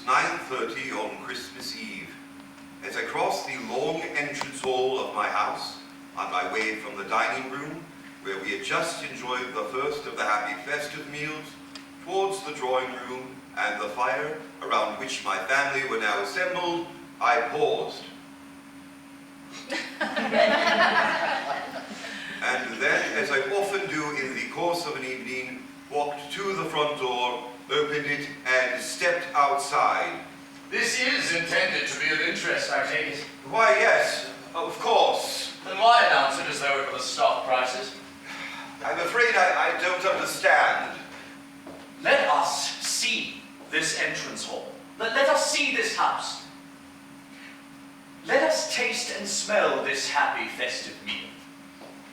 9:30 on Christmas Eve. As I crossed the long entrance hall of my house, on my way from the dining room, where we had just enjoyed the first of the happy festive meals, towards the drawing room and the fire around which my family were now assembled, I paused. And then, as I often do in the course of an evening, walked to the front door, opened it, and stepped outside. This is intended to be of interest, I take it. Why, yes, of course. Then why announce it as though it were stock prices? I'm afraid I don't understand. Let us see this entrance hall. Let us see this house. Let us taste and smell this happy festive meal.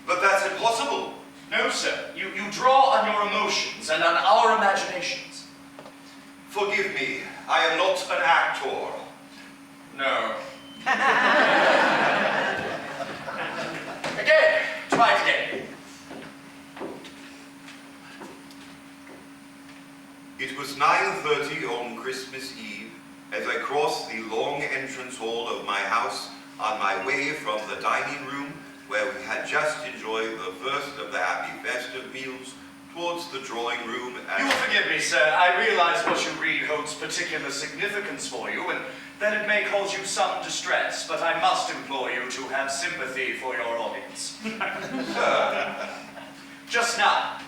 But that's impossible. No, sir. You draw on your emotions and on our imaginations. Forgive me, I am not an actor. No. Again. Try it again. It was 9:30 on Christmas Eve as I crossed the long entrance hall of my house on my way from the dining room where we had just enjoyed the first of the happy festive meals towards the drawing room and... You will forgive me, sir. I realize what you read holds particular significance for you and that it may cause you some distress, but I must implore you to have sympathy for your audience. Just now,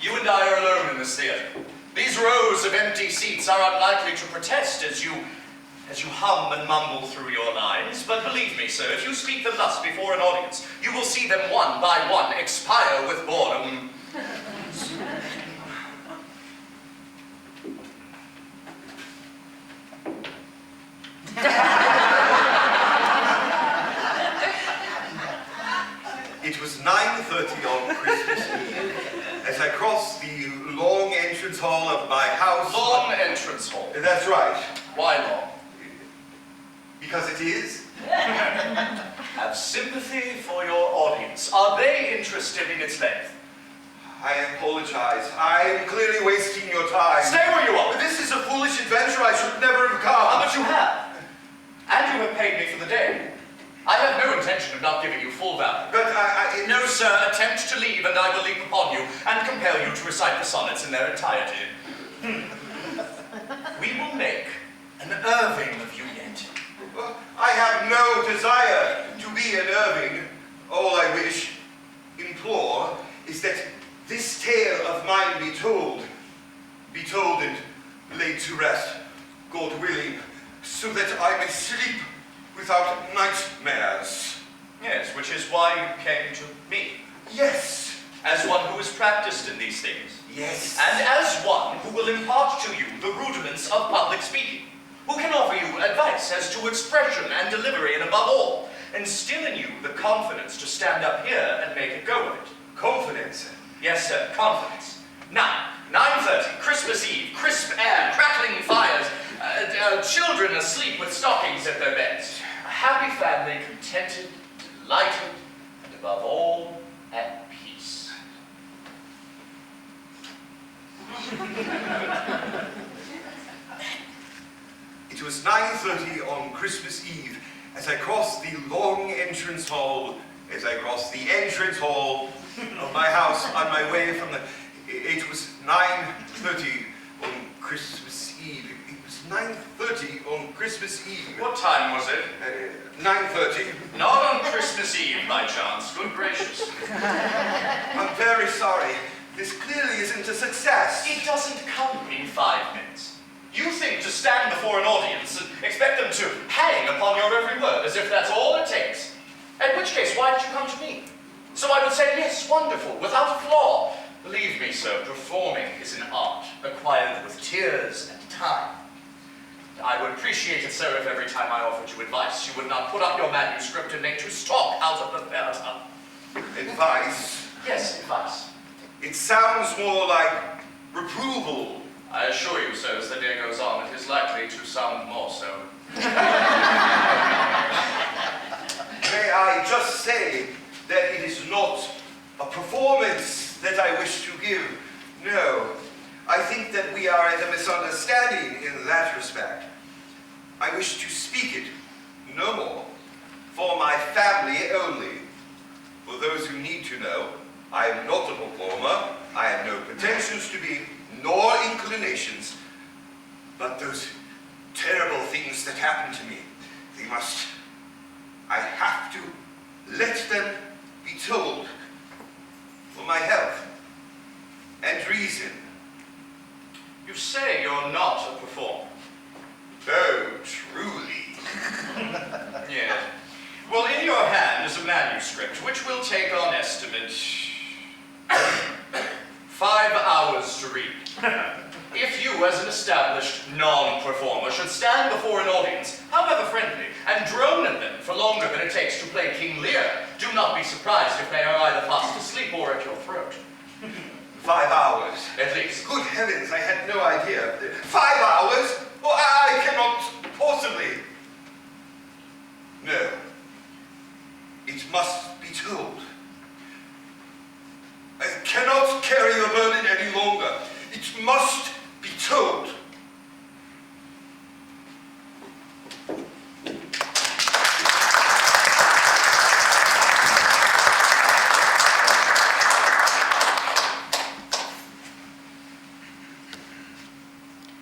you and I are alone in this theatre. These rows of empty seats are unlikely to protest as you hum and mumble through your lines, but believe me, sir, if you speak them thus before an audience, you will see them one by one expire with boredom. It was 9:30 on Christmas Eve as I crossed the long entrance hall of my house. Long entrance hall? That's right. Why long? Because it is. Have sympathy for your audience. Are they interested in its length? I apologize. I'm clearly wasting your time. Stay where you are. This is a foolish adventure I should never have come. But you have. And you have paid me for the day. I have no intention of not giving you full value. But No, sir. Attempt to leave and I will leap upon you and compel you to recite the sonnets in their entirety. We will make an Irving of you yet. I have no desire to be an Irving. All I wish, implore, is that this tale of mine be told and laid to rest, God willing, so that I may sleep without nightmares. Yes, which is why you came to me. Yes. As one who is practiced in these things. Yes. And as one who will impart to you the rudiments of public speaking. Who can offer you advice as to expression and delivery, and above all, instill in you the confidence to stand up here and make a go of it. Confidence? Yes, sir, confidence. Now, 9:30, Christmas Eve, crisp air, crackling fires, children asleep with stockings at their beds. A happy family, contented, delighted, and above all, at peace. It was 9:30 on Christmas Eve as I crossed the long entrance hall, of my house on my way from the... It was 9:30 on Christmas Eve. It was 9:30 on Christmas Eve. What time was it? 9:30. Not on Christmas Eve, by chance. Good gracious. I'm very sorry. This clearly isn't a success. It doesn't come in 5 minutes. You think to stand before an audience and expect them to hang upon your every word as if that's all it takes. In which case, why did you come to me? So I would say, yes, wonderful, without a flaw. Believe me, sir, performing is an art acquired with tears and time. I would appreciate it, sir, if every time I offered you advice, you would not put up your manuscript and make to stalk out of the theatre. Advice? Yes, advice. It sounds more like reproval. I assure you, sir, as the day goes on, it is likely to sound more so. May I just say that it is not a performance that I wish to give. No, I think that we are at a misunderstanding in that respect. I wish to speak it, no more, for my family only. For those who need to know, I am not a performer, I have no pretensions to be, nor inclinations, but those terrible things that happened to me, I have to let them be told for my health and reason. You say you're not a performer. Oh, truly. Yes. Well, in your hand is a manuscript, which will take on estimate 5 hours to read. If you, as an established non-performer, should stand before an audience, however friendly, and drone at them for longer than it takes to play King Lear, do not be surprised if they are either fast asleep or at your throat. 5 hours. At least. Good heavens, I had no idea. 5 hours? Oh, I cannot possibly. No. It must be told. I cannot carry the burden any longer. It must be told.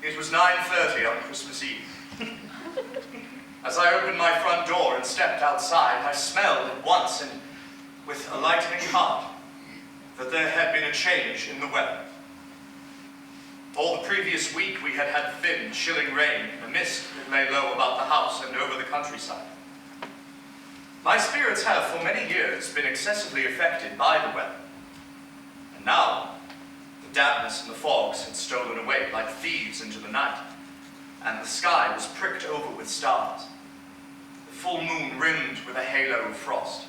It was 9:30 on Christmas Eve. As I opened my front door and stepped outside, I smelled at once, and with a lightening heart, that there had been a change in the weather. All the previous week we had had thin, chilling rain, and a mist that lay low about the house and over the countryside. My spirits have, for many years, been excessively affected by the weather. And now, the dampness and the fogs had stolen away like thieves into the night, and the sky was pricked over with stars, the full moon rimmed with a halo of frost.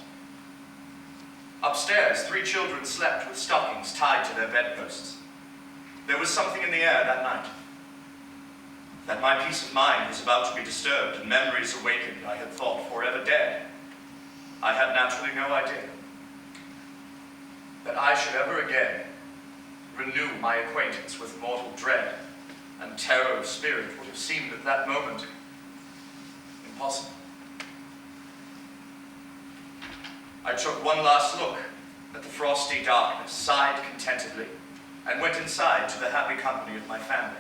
Upstairs, 3 children slept with stockings tied to their bedposts. There was something in the air that night, that my peace of mind was about to be disturbed and memories awakened I had thought forever dead. I had naturally no idea that I should ever again renew my acquaintance with mortal dread and terror of spirit would have seemed at that moment impossible. I took one last look at the frosty darkness, sighed contentedly, and went inside to the happy company of my family.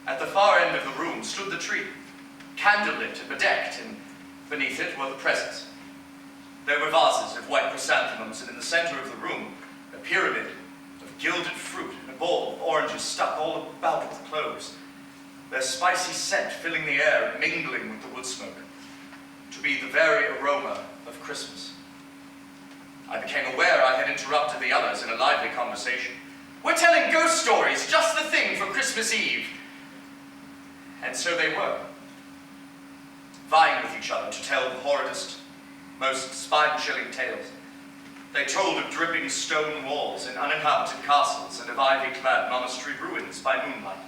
At the far end of the room stood the tree, candlelit and bedecked, and beneath it were the presents. There were vases of white chrysanthemums, and in the center of the room, a pyramid of gilded fruit and a bowl of oranges stuck all about with cloves, their spicy scent filling the air and mingling with the wood smoke, to be the very aroma of Christmas. I became aware I had interrupted the others in a lively conversation. "We're telling ghost stories, just the thing for Christmas Eve." And so they were, vying with each other to tell the horridest, most spine-chilling tales. They told of dripping stone walls in uninhabited castles and of ivy-clad monastery ruins by moonlight,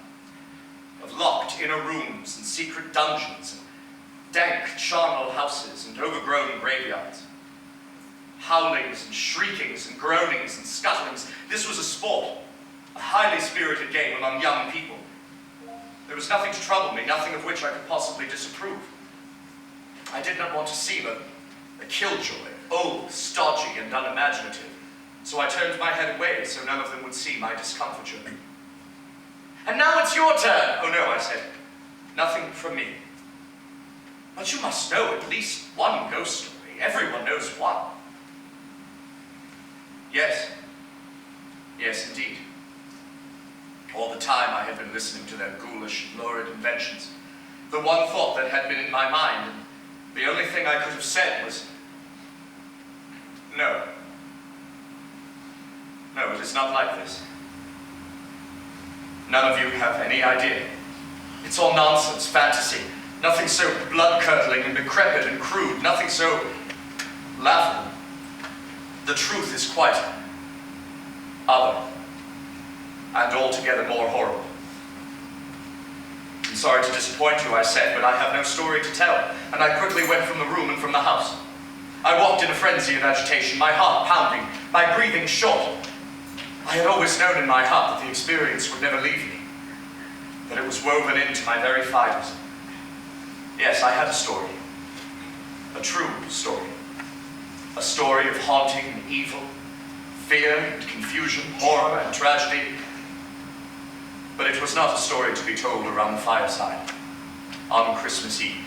of locked inner rooms and secret dungeons, and dank charnel houses and overgrown graveyards. Howlings and shriekings and groanings and scuttlings. This was a sport, a highly spirited game among young people. There was nothing to trouble me, nothing of which I could possibly disapprove. I did not want to seem a killjoy, old, stodgy, and unimaginative, so I turned my head away so none of them would see my discomfiture. "And now it's your turn." "Oh no," I said, "nothing from me." "But you must know at least one ghost story. Everyone knows one." Yes, indeed. All the time I had been listening to their ghoulish and lurid inventions. The one thought that had been in my mind, and the only thing I could have said was, No, it is not like this. None of you have any idea. It's all nonsense, fantasy. Nothing so blood-curdling and decrepit and crude. Nothing so laughable. The truth is quite other, and altogether more horrible. "I'm sorry to disappoint you," I said, "but I have no story to tell," and I quickly went from the room and from the house. I walked in a frenzy of agitation, my heart pounding, my breathing short. I had always known in my heart that the experience would never leave me, that it was woven into my very fibers. Yes, I had a story. A true story. A story of haunting and evil, fear and confusion, horror and tragedy. But it was not a story to be told around the fireside on Christmas Eve.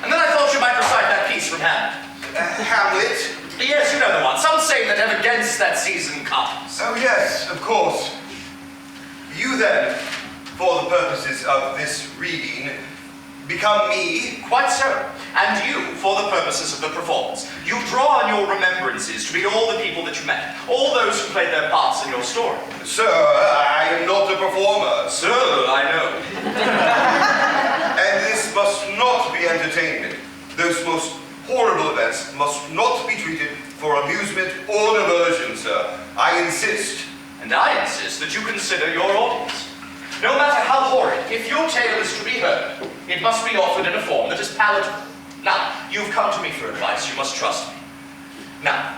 And then I thought you might recite that piece from Hamlet. Hamlet? Yes, you know the one. Some say that ever against that season comes. Oh yes, of course. You then, for the purposes of this reading, become me. Quite so. And you, for the purposes of the performance. You draw on your remembrances to be all the people that you met, all those who played their parts in your story. Sir, I am not a performer. Sir, I know. And this must not be entertainment. Those most horrible events must not be treated for amusement or diversion, sir. I insist. And I insist that you consider your audience. No matter how horrid, if your tale is to be heard, it must be offered in a form that is palatable. Now, you've come to me for advice. You must trust me. Now,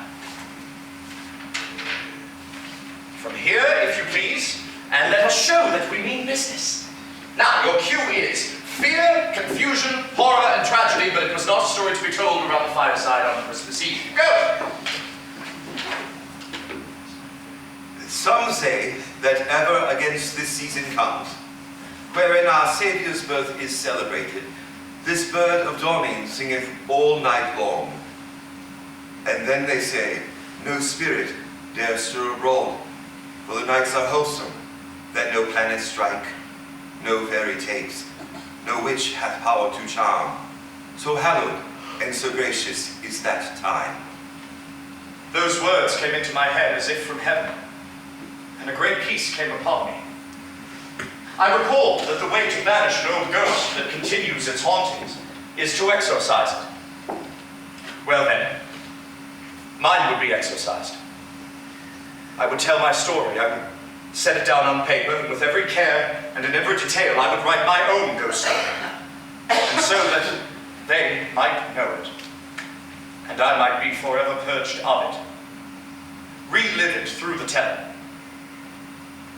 from here, if you please, and let us show that we mean business. Now, your cue is fear, confusion, horror, and tragedy, but it was not a story to be told around the fireside on Christmas Eve. Go! Some say that ever against this season comes, wherein our Saviour's birth is celebrated, this bird of dawning singeth all night long. And then they say, no spirit dare stir abroad, for the nights are wholesome, that no planet strike, no fairy takes, no witch hath power to charm. So hallowed and so gracious is that time. Those words came into my head as if from heaven, and a great peace came upon me. I recalled that the way to banish an old ghost that continues its hauntings is to exorcise it. Well then, mine would be exorcised. I would tell my story. I would set it down on paper, and with every care and in every detail I would write my own ghost story. And so that they might know it, and I might be forever purged of it. Relive it through the telling.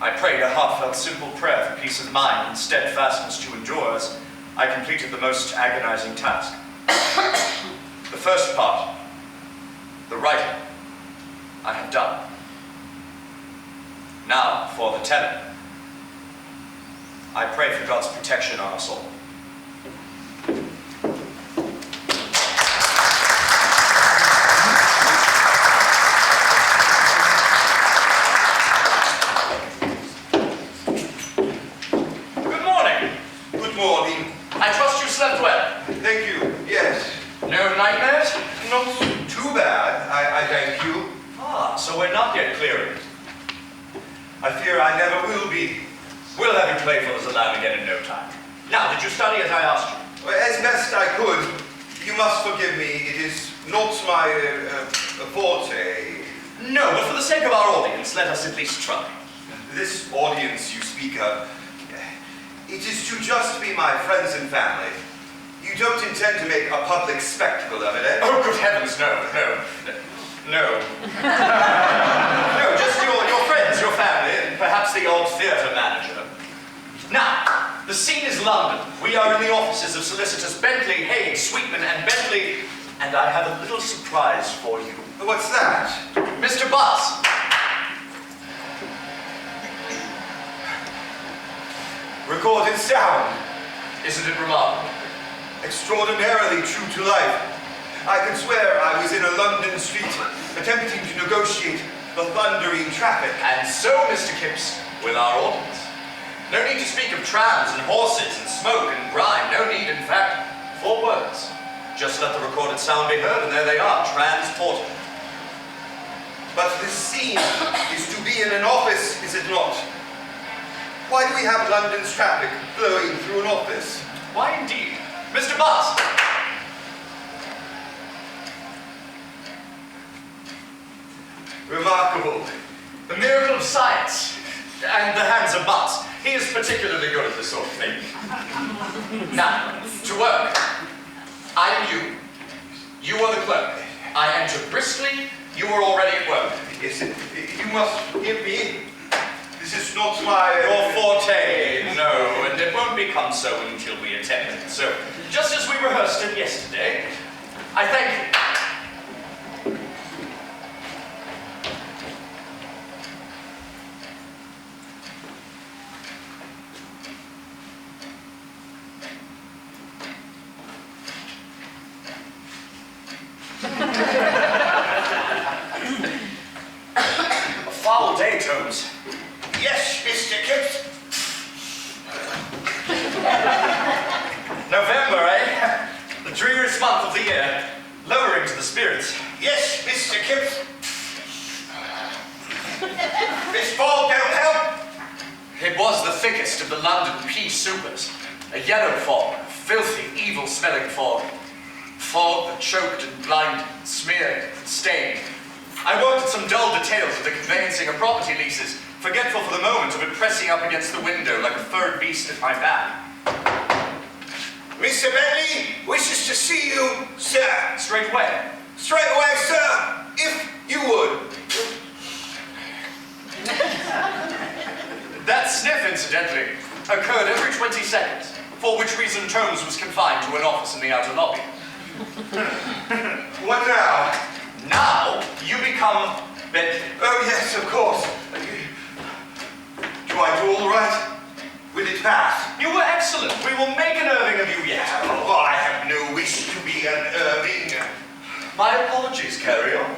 I prayed a heartfelt, simple prayer for peace of mind and steadfastness to endure as I completed the most agonizing task. The first part, the writing, I have done. Now for the telling. I pray for God's protection on us all. I trust you slept well. Thank you, yes. No nightmares? Not too bad, I thank you. Ah, so we're not yet clearing. I fear I never will be. We'll have you playful as a lamb again in no time. Now, did you study as I asked you? Well, as best I could. You must forgive me, it is not my forte. No, but for the sake of our audience, let us at least try. This audience you speak of, it is to just be my friends and family. You don't intend to make a public spectacle of it, eh? Oh, good heavens, no. No, just your friends, your family, and perhaps the odd theatre manager. Now, the scene is London. We are in the offices of solicitors Bentley, Haig, Sweetman, and Bentley, and I have a little surprise for you. What's that? Mr. Butts. Recorded sound. Isn't it remarkable? Extraordinarily true to life. I could swear I was in a London street, attempting to negotiate the thundering traffic. And so, Mr. Kipps, will our audience. No need to speak of trams and horses and smoke and grime. No need, in fact, for words. Just let the recorded sound be heard, and there they are, transported. But this scene is to be in an office, is it not? Why do we have London's traffic flowing through an office? Why indeed? Mr. Butts! Remarkable. The miracle of science. And the hands of Butts. He is particularly good at this sort of thing. Now, to work. I am you. You are the clerk. I enter briskly. You are already at work. Yes, you must give me. This is not my... Your forte, no, and it won't become so until we attend it. So, just as we rehearsed it yesterday, I thank you. A foul day, Tomes. Yes, Mr. Gifford. November, eh? The dreariest month of the year. Lowering to the spirits. Yes, Mr. Gifford. This fog don't help. It was the thickest of the London pea supers. A yellow fog, a filthy, evil-smelling fog. Fog that choked and blinded, smeared and stained. I worked at some dull details of the conveyancing of property leases, forgetful for the moment of it pressing up against the window like a furred beast at my back. Mr. Bentley wishes to see you, sir. Straight away. Straight away, sir, if you would. That sniff, incidentally, occurred every 20 seconds, for which reason Tomes was confined to an office in the outer lobby. What now? Now, you become Bentley. Oh, yes, of course. Do I do all right? Will it pass? You were excellent. We will make an Irving of you yet. Oh, I have no wish to be an Irving. My apologies, carry on.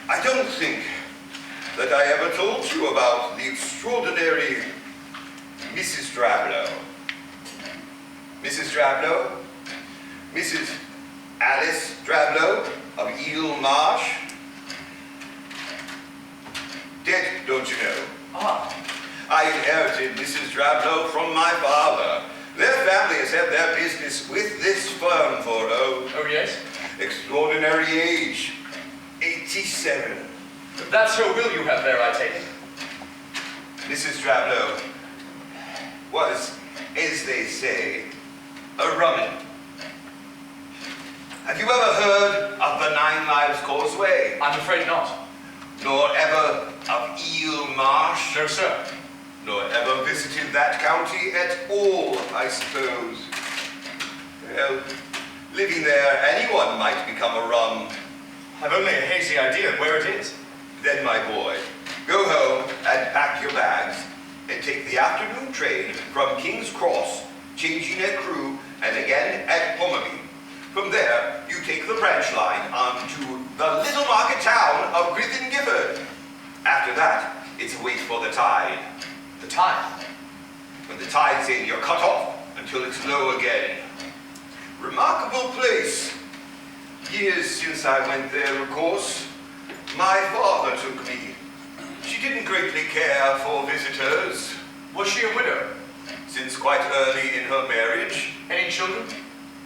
I don't think that I ever told you about the extraordinary Mrs. Drablow. Mrs. Drablow? Mrs. Alice Drablow of Eel Marsh? Dead, don't you know? Ah. I inherited Mrs. Drablow from my father. Their family has had their business with this firm for, Oh, yes? extraordinary age. 87. That's her will you have there, I take it. Mrs. Drablow was, as they say, a rummin. Have you ever heard of the 9 Lives Causeway? I'm afraid not. Nor ever of Eel Marsh? No, sir. Nor ever visited that county at all, I suppose. Well, living there, anyone might become a rum. I've only a hazy idea of where it is. Then, my boy, go home and pack your bags and take the afternoon train from King's Cross, changing at Crewe and again at Pommerby. From there, you take the branch line on to the little market town of Crythin, Gifford. After that, it's a wait for the tide. The tide? When the tide's in, you're cut off until it's low again. Remarkable place. Years since I went there, of course. My father took me. She didn't greatly care for visitors. Was she a widow? Since quite early in her marriage. Any children?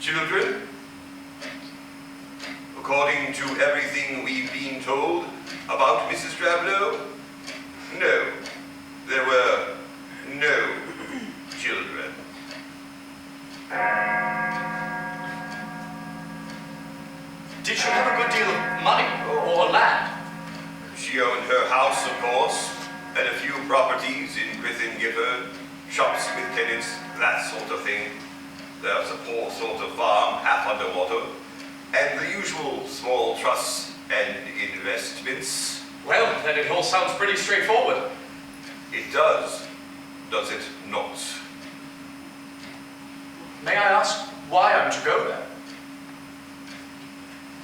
Children? According to everything we've been told about Mrs. Drablow, no. There were no children. Did she have a good deal of money or land? She owned her house, of course, and a few properties in Crythin, Gifford, shops with tenants, that sort of thing. There was a poor sort of farm, half underwater, and the usual small trusts and investments. Well, then it all sounds pretty straightforward. It does it not? May I ask why I'm to go there?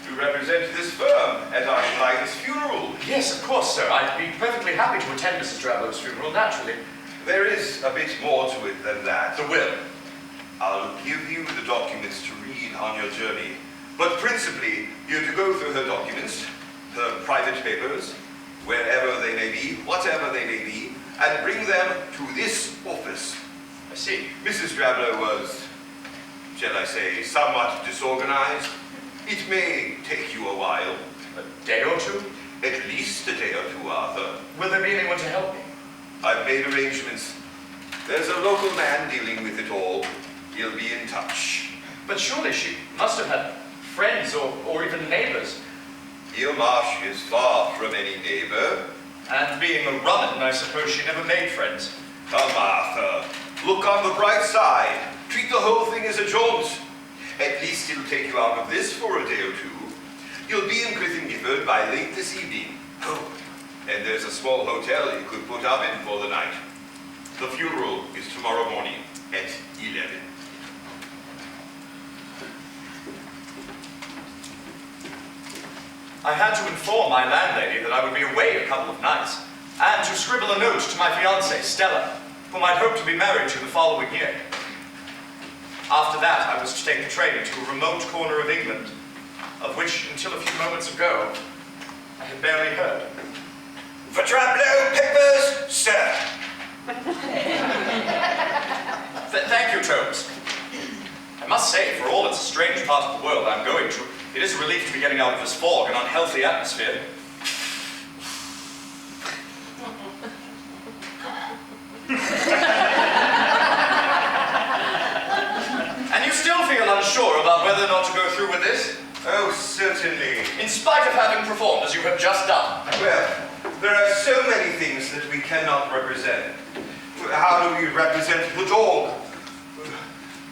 To represent this firm at our client's funeral. Yes, of course, sir. I'd be perfectly happy to attend Mrs. Drablow's funeral, naturally. There is a bit more to it than that. The will. I'll give you the documents to read on your journey. But principally, you're to go through her documents, her private papers, wherever they may be, whatever they may be, and bring them to this office. I see. Mrs. Drablow was, shall I say, somewhat disorganized. It may take you a while. A day or two? At least a day or two, Arthur. Will there be anyone to help me? I've made arrangements. There's a local man dealing with it all. He'll be in touch. But surely she must have had friends or even neighbors. Eel Marsh is far from any neighbor. And being a Rumman, I suppose she never made friends. Come, Arthur. Look on the bright side. Treat the whole thing as a jaunt. At least it'll take you out of this for a day or two. You'll be in Crythin, Gifford by late this evening. Oh, and there's a small hotel you could put up in for the night. The funeral is tomorrow morning at 11. I had to inform my landlady that I would be away a couple of nights, and to scribble a note to my fiancée, Stella, whom I'd hoped to be married to the following year. After that, I was to take the train to a remote corner of England, of which, until a few moments ago, I had barely heard. For Drablow papers, sir. Thank you, Tomes. I must say, for all it's a strange part of the world I'm going to, it is a relief to be getting out of this fog and unhealthy atmosphere. And you still feel unsure about whether or not to go through with this? Oh, certainly. In spite of having performed as you have just done. Well, there are so many things that we cannot represent. How do we represent the dog?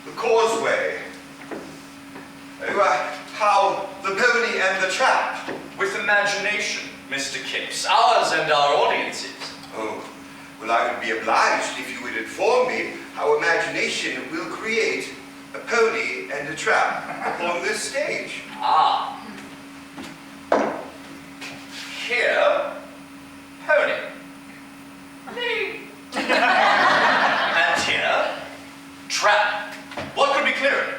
The causeway? How the pony and the trap? With imagination, Mr. Kipps, ours and our audiences. Oh, well, I would be obliged if you would inform me how imagination will create a pony and a trap upon this stage. Ah. Here, pony. Me. And here, trap. What could be clearer?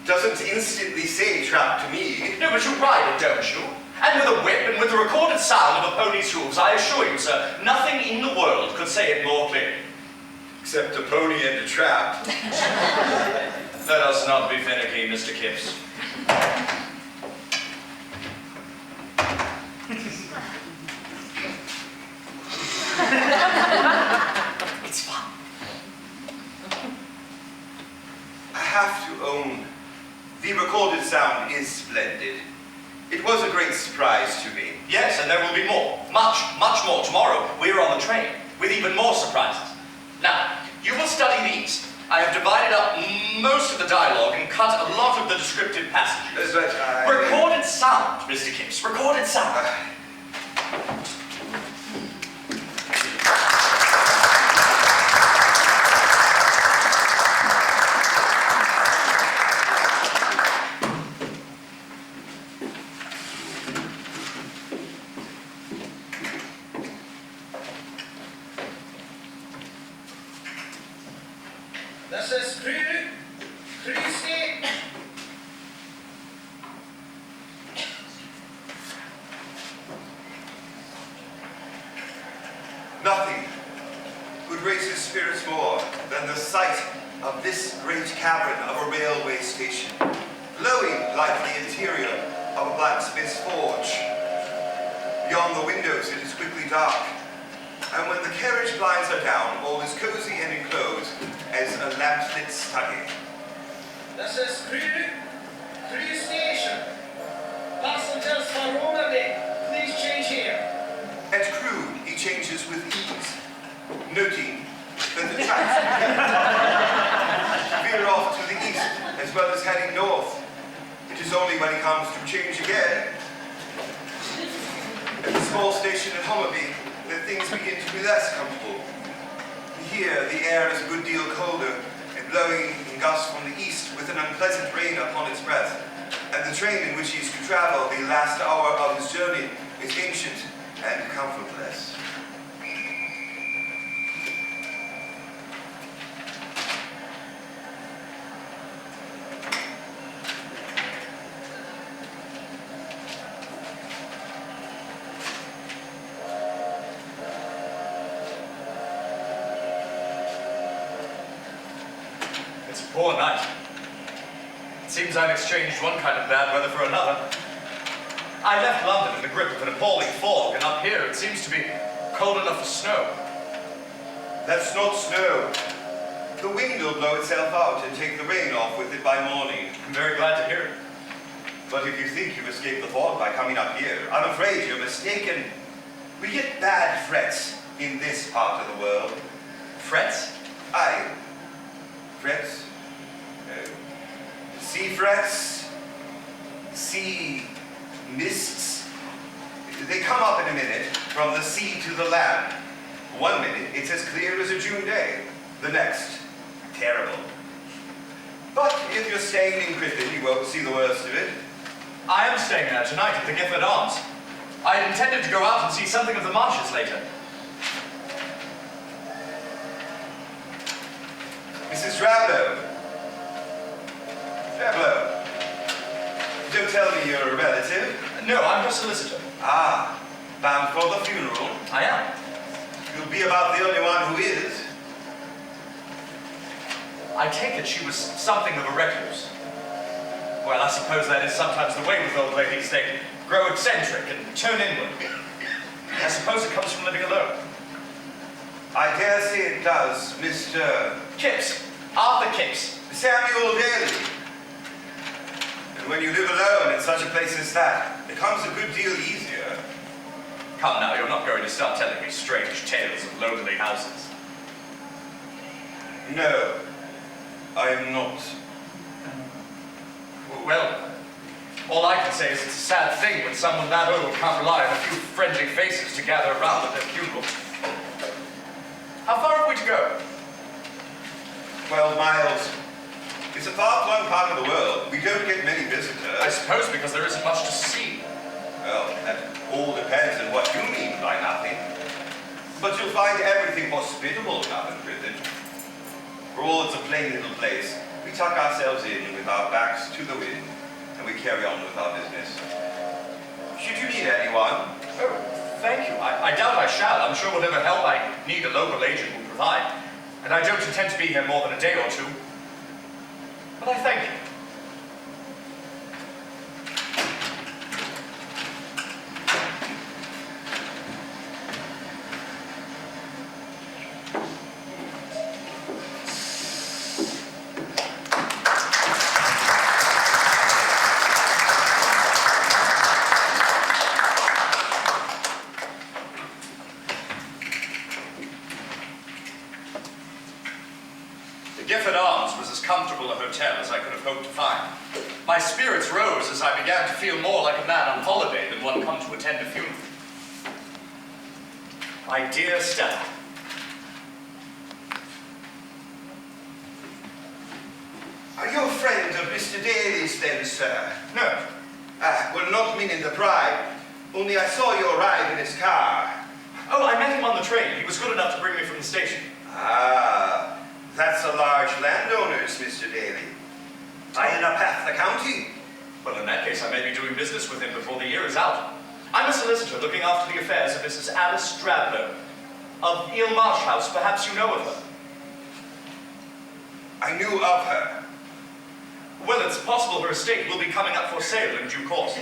Doesn't instantly say trap to me. No, but you ride it, don't you? And with a whip and with the recorded sound of a pony's hooves, I assure you, sir, nothing in the world could say it more clearly. Except a pony and a trap. Let us not be finicky, Mr. Kipps. It's fun. I have to own, the recorded sound is splendid. It was a great surprise to me. Yes, and there will be more. Much, much more tomorrow. We're on the train, with even more surprises. Now, you will study these. I have divided up most of the dialogue and cut a lot of the descriptive passages. But Recorded sound, Mr. Kipps. Recorded sound. Das ist Grüße. Nothing would raise his spirits more than the sight of this great cavern of a railway station, glowing like the interior of a blacksmith's forge. Beyond the windows it is quickly dark, and when the carriage blinds are down, all is cozy and enclosed as a lamplit study. Das ist Station. Passengers for Romerley, please change here. At Crewe, he changes with ease, noting that the tracks veer off to the east as well as heading north. It is only when he comes to change again at the small station at Hummerby that things begin to be less comfortable. Here, the air is a good deal colder and blowing in gusts from the east with an unpleasant rain upon its breath. And the train in which he is to travel the last hour of his journey is ancient and comfortless. Poor night. It seems I've exchanged one kind of bad weather for another. I left London in the grip of an appalling fog, and up here it seems to be cold enough for snow. That's not snow. The wind will blow itself out and take the rain off with it by morning. I'm very glad to hear it. But if you think you've escaped the fog by coming up here, I'm afraid you're mistaken. We get bad frets in this part of the world. Frets? Aye. Frets. Sea frets. Sea mists. They come up in a minute from the sea to the land. 1 minute, it's as clear as a June day. The next, terrible. But if you're staying in Crythin, you won't see the worst of it. I am staying there tonight at the Gifford Arms. I had intended to go out and see something of the marshes later. Mrs. Drablow. Drablow. Don't tell me you're a relative. No, I'm her solicitor. Ah, bound for the funeral. I am. You'll be about the only one who is. I take it she was something of a recluse. Well, I suppose that is sometimes the way with old ladies. They grow eccentric and turn inward. I suppose it comes from living alone. I dare say it does, Mr. Kipps. Arthur Kipps. Samuel Daly. And when you live alone in such a place as that, it becomes a good deal easier. Come now, you're not going to start telling me strange tales of lonely houses. No, I am not. Well, all I can say is it's a sad thing when someone that old can't rely on a few friendly faces to gather around at their funeral. How far have we to go? 12 miles. It's a far-flung part of the world. We don't get many visitors. I suppose because there isn't much to see. Well, that all depends on what you mean by nothing. But you'll find everything hospitable enough in Crythin. For all it's a plain little place, we tuck ourselves in with our backs to the wind, and we carry on with our business. Should you need anyone? Oh, thank you. I doubt I shall. I'm sure whatever help I need a local agent will provide. And I don't intend to be here more than a day or two. But I thank you. Gifford Arms was as comfortable a hotel as I could have hoped to find. My spirits rose as I began to feel more like a man on holiday than one come to attend a funeral. My dear Stella. Are you a friend of Mr. Daly's then, sir? No. Well, not meaning the bride. Only I saw you arrive in his car. Oh, I met him on the train. He was good enough to bring me from the station. Ah, that's a large landowner's, Mr. Daly. Tying up half the county. Well, in that case, I may be doing business with him before the year is out. I'm a solicitor looking after the affairs of Mrs. Alice Drablow of Eel Marsh House. Perhaps you know of her. I knew of her. Well, it's possible her estate will be coming up for sale in due course.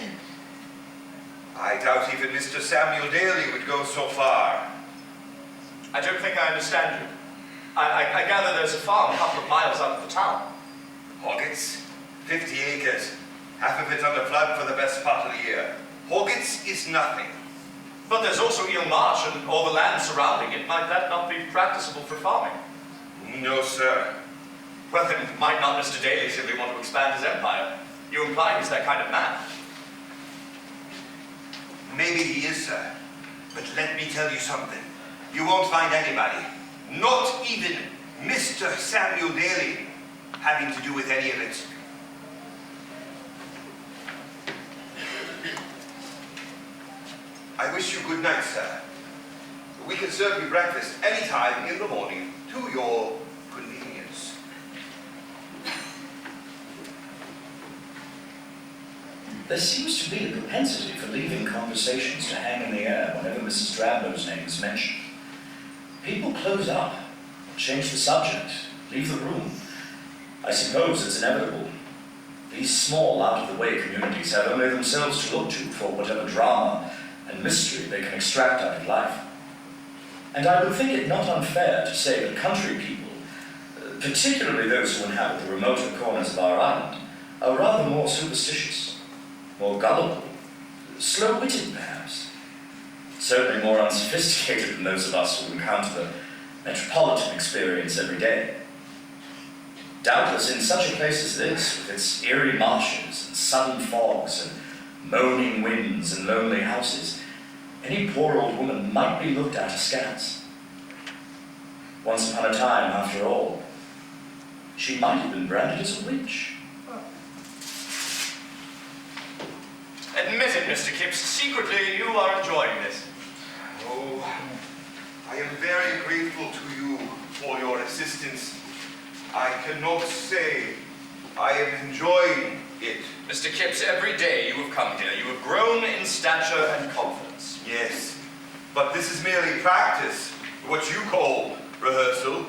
I doubt even Mr. Samuel Daly would go so far. I don't think I understand you. I gather there's a farm a couple of miles out of the town. Hoggets, 50 acres. Half of it under flood for the best part of the year. Hoggets is nothing. But there's also Eel Marsh and all the land surrounding it. Might that not be practicable for farming? No, sir. Well, then might not Mr. Daly simply want to expand his empire? You imply he's that kind of man. Maybe he is, sir. But let me tell you something. You won't find anybody, not even Mr. Samuel Daly, having to do with any of it. I wish you good night, sir. We can serve you breakfast any time in the morning to your convenience. There seems to be a propensity for leaving conversations to hang in the air whenever Mrs. Drablow's name is mentioned. People close up, change the subject, leave the room. I suppose it's inevitable. These small, out-of-the-way communities have only themselves to look to for whatever drama and mystery they can extract out of life. And I would think it not unfair to say that country people, particularly those who inhabit the remoter corners of our island, are rather more superstitious, more gullible, slow-witted perhaps, certainly more unsophisticated than those of us who encounter the metropolitan experience every day. Doubtless in such a place as this, with its eerie marshes and sudden fogs and moaning winds and lonely houses, any poor old woman might be looked at askance. Once upon a time, after all, she might have been branded as a witch. Admit it, Mr. Kipps, secretly you are enjoying this. Oh, I am very grateful to you for your assistance. I cannot say I am enjoying it. Mr. Kipps, every day you have come here, you have grown in stature and confidence. Yes, but this is merely practice, what you call rehearsal.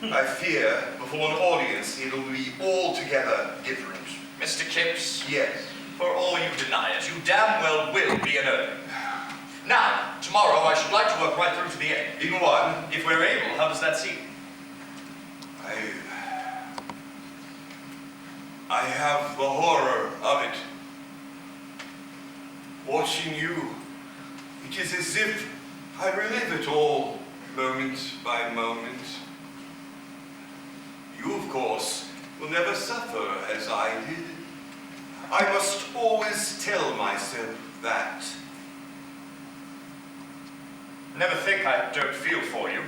I fear, before an audience, it'll be altogether different. Mr. Kipps, Yes. for all you deny it, you damn well will be an early. Now, tomorrow I should like to work right through to the end. In one, If we're able, how does that seem? I have the horror of it. Watching you, it is as if I relive it all, moment by moment. You, of course, will never suffer as I did. I must always tell myself that. Never think I don't feel for you.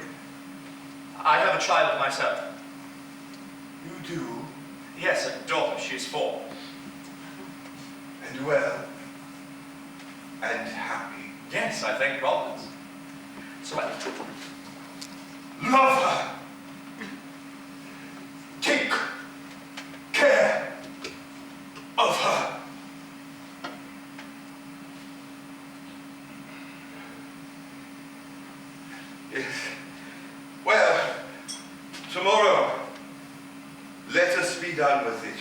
I have a child myself. You do, Yes, a daughter, she is 4. and well, and happy. Yes, I thank Providence. So I... Love her. Take care of her. Yes. Well, tomorrow, let us be done with it.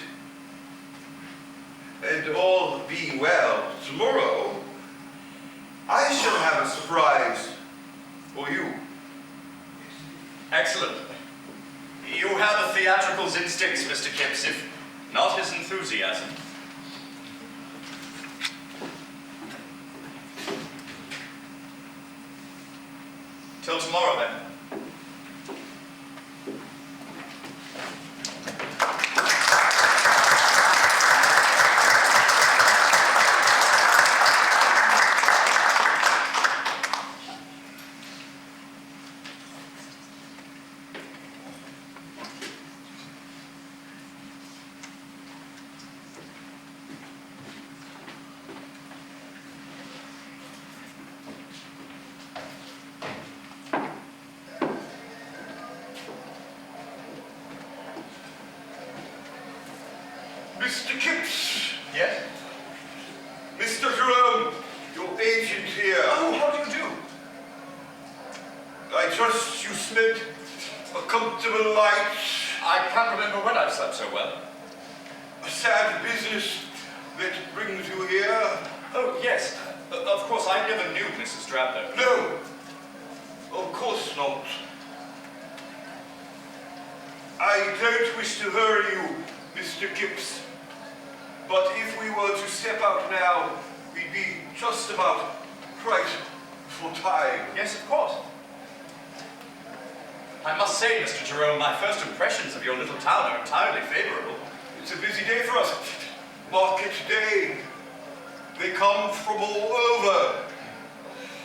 And all being well, tomorrow, I shall have a surprise for you. Excellent. You have a theatrical's instincts, Mr. Kipps, if not his enthusiasm. Till tomorrow, then. Mr. Kipps, Yes? Mr. Jerome, your agent here. Oh, how do you do? I trust you spent a comfortable night. I can't remember when I've slept so well. A sad business that brings you here. Oh, yes. Of course, I never knew Mrs. Drablow. No, of course not. I don't wish to hurry you, Mr. Kipps. But if we were to step out now, we'd be just about right for time. Yes, of course. I must say, Mr. Jerome, my first impressions of your little town are entirely favorable. It's a busy day for us. Market day. They come from all over.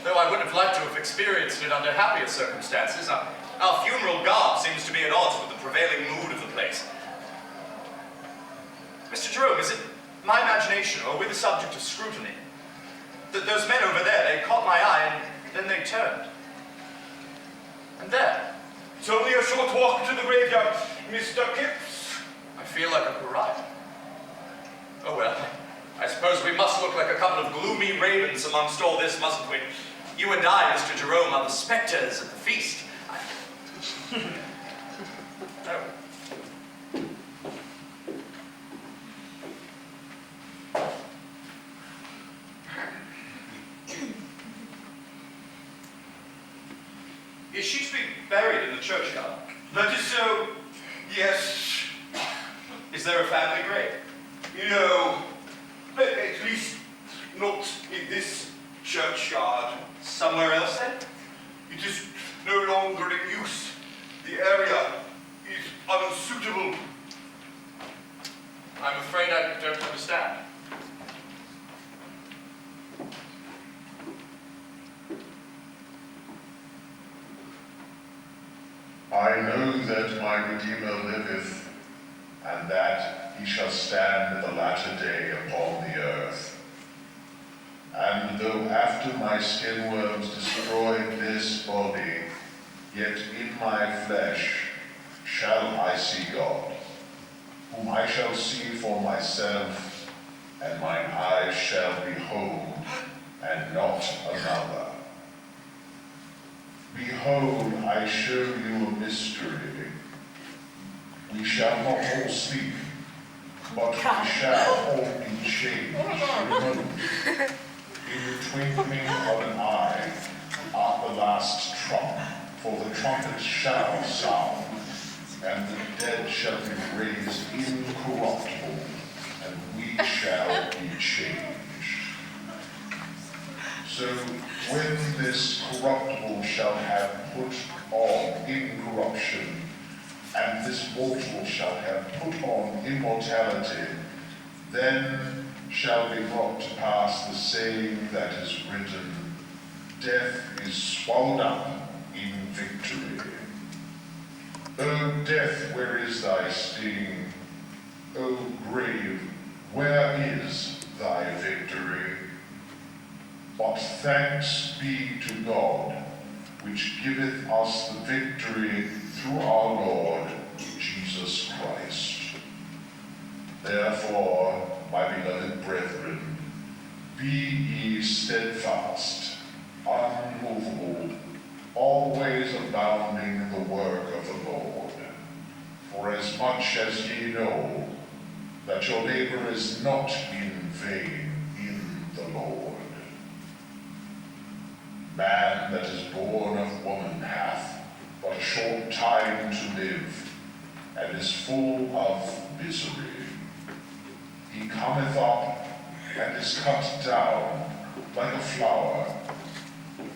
Though I would have liked to have experienced it under happier circumstances, our funeral garb seems to be at odds with the prevailing mood of the place. Mr. Jerome, is it my imagination, or are we the subject of scrutiny? Those men over there, they caught my eye, and then they turned. And there, It's only a short walk to the graveyard, Mr. Kipps. I feel like a pariah. Oh well, I suppose we must look like a couple of gloomy ravens amongst all this, mustn't we? You and I, Mr. Jerome, are the spectres at the feast. Oh. churchyard? That is so. Yes. Is there a family grave? No. At least not in this churchyard. Somewhere else then? It is no longer in use. The area is unsuitable. I'm afraid I don't understand. I know that my Redeemer liveth, and that he shall stand in the latter day upon the earth. And though after my skin worms destroyed this body, yet in my flesh shall I see God, whom I shall see for myself, and mine eyes shall behold, and not another. Behold, I show you a mystery. We shall not all sleep, but we shall all be changed, removed, in the twinkling of an eye, at the last trump. For the trumpet shall sound, and the dead shall be raised incorruptible, and we shall be changed. So when this corruptible shall have put on incorruption, and this mortal shall have put on immortality, then shall be brought to pass the saying that is written, death is swallowed up in victory. O death, where is thy sting? O grave, where is thy victory? But thanks be to God, which giveth us the victory through our Lord Jesus Christ. Therefore, my beloved brethren, be ye steadfast, unmovable, always abounding in the work of the Lord. For as much as ye know that your labor is not in vain in the Lord. Man that is born of woman hath but a short time to live, and is full of misery. He cometh up, and is cut down like a flower.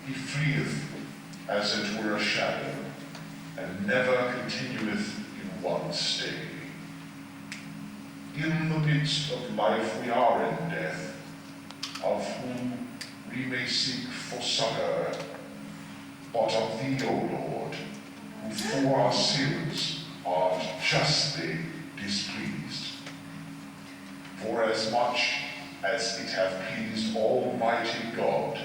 He fleeth as it were a shadow, and never continueth in one stay. In the midst of life we are in death, of whom we may seek for succor, but of thee, O Lord, who for our sins art justly displeased. For as much as it hath pleased Almighty God,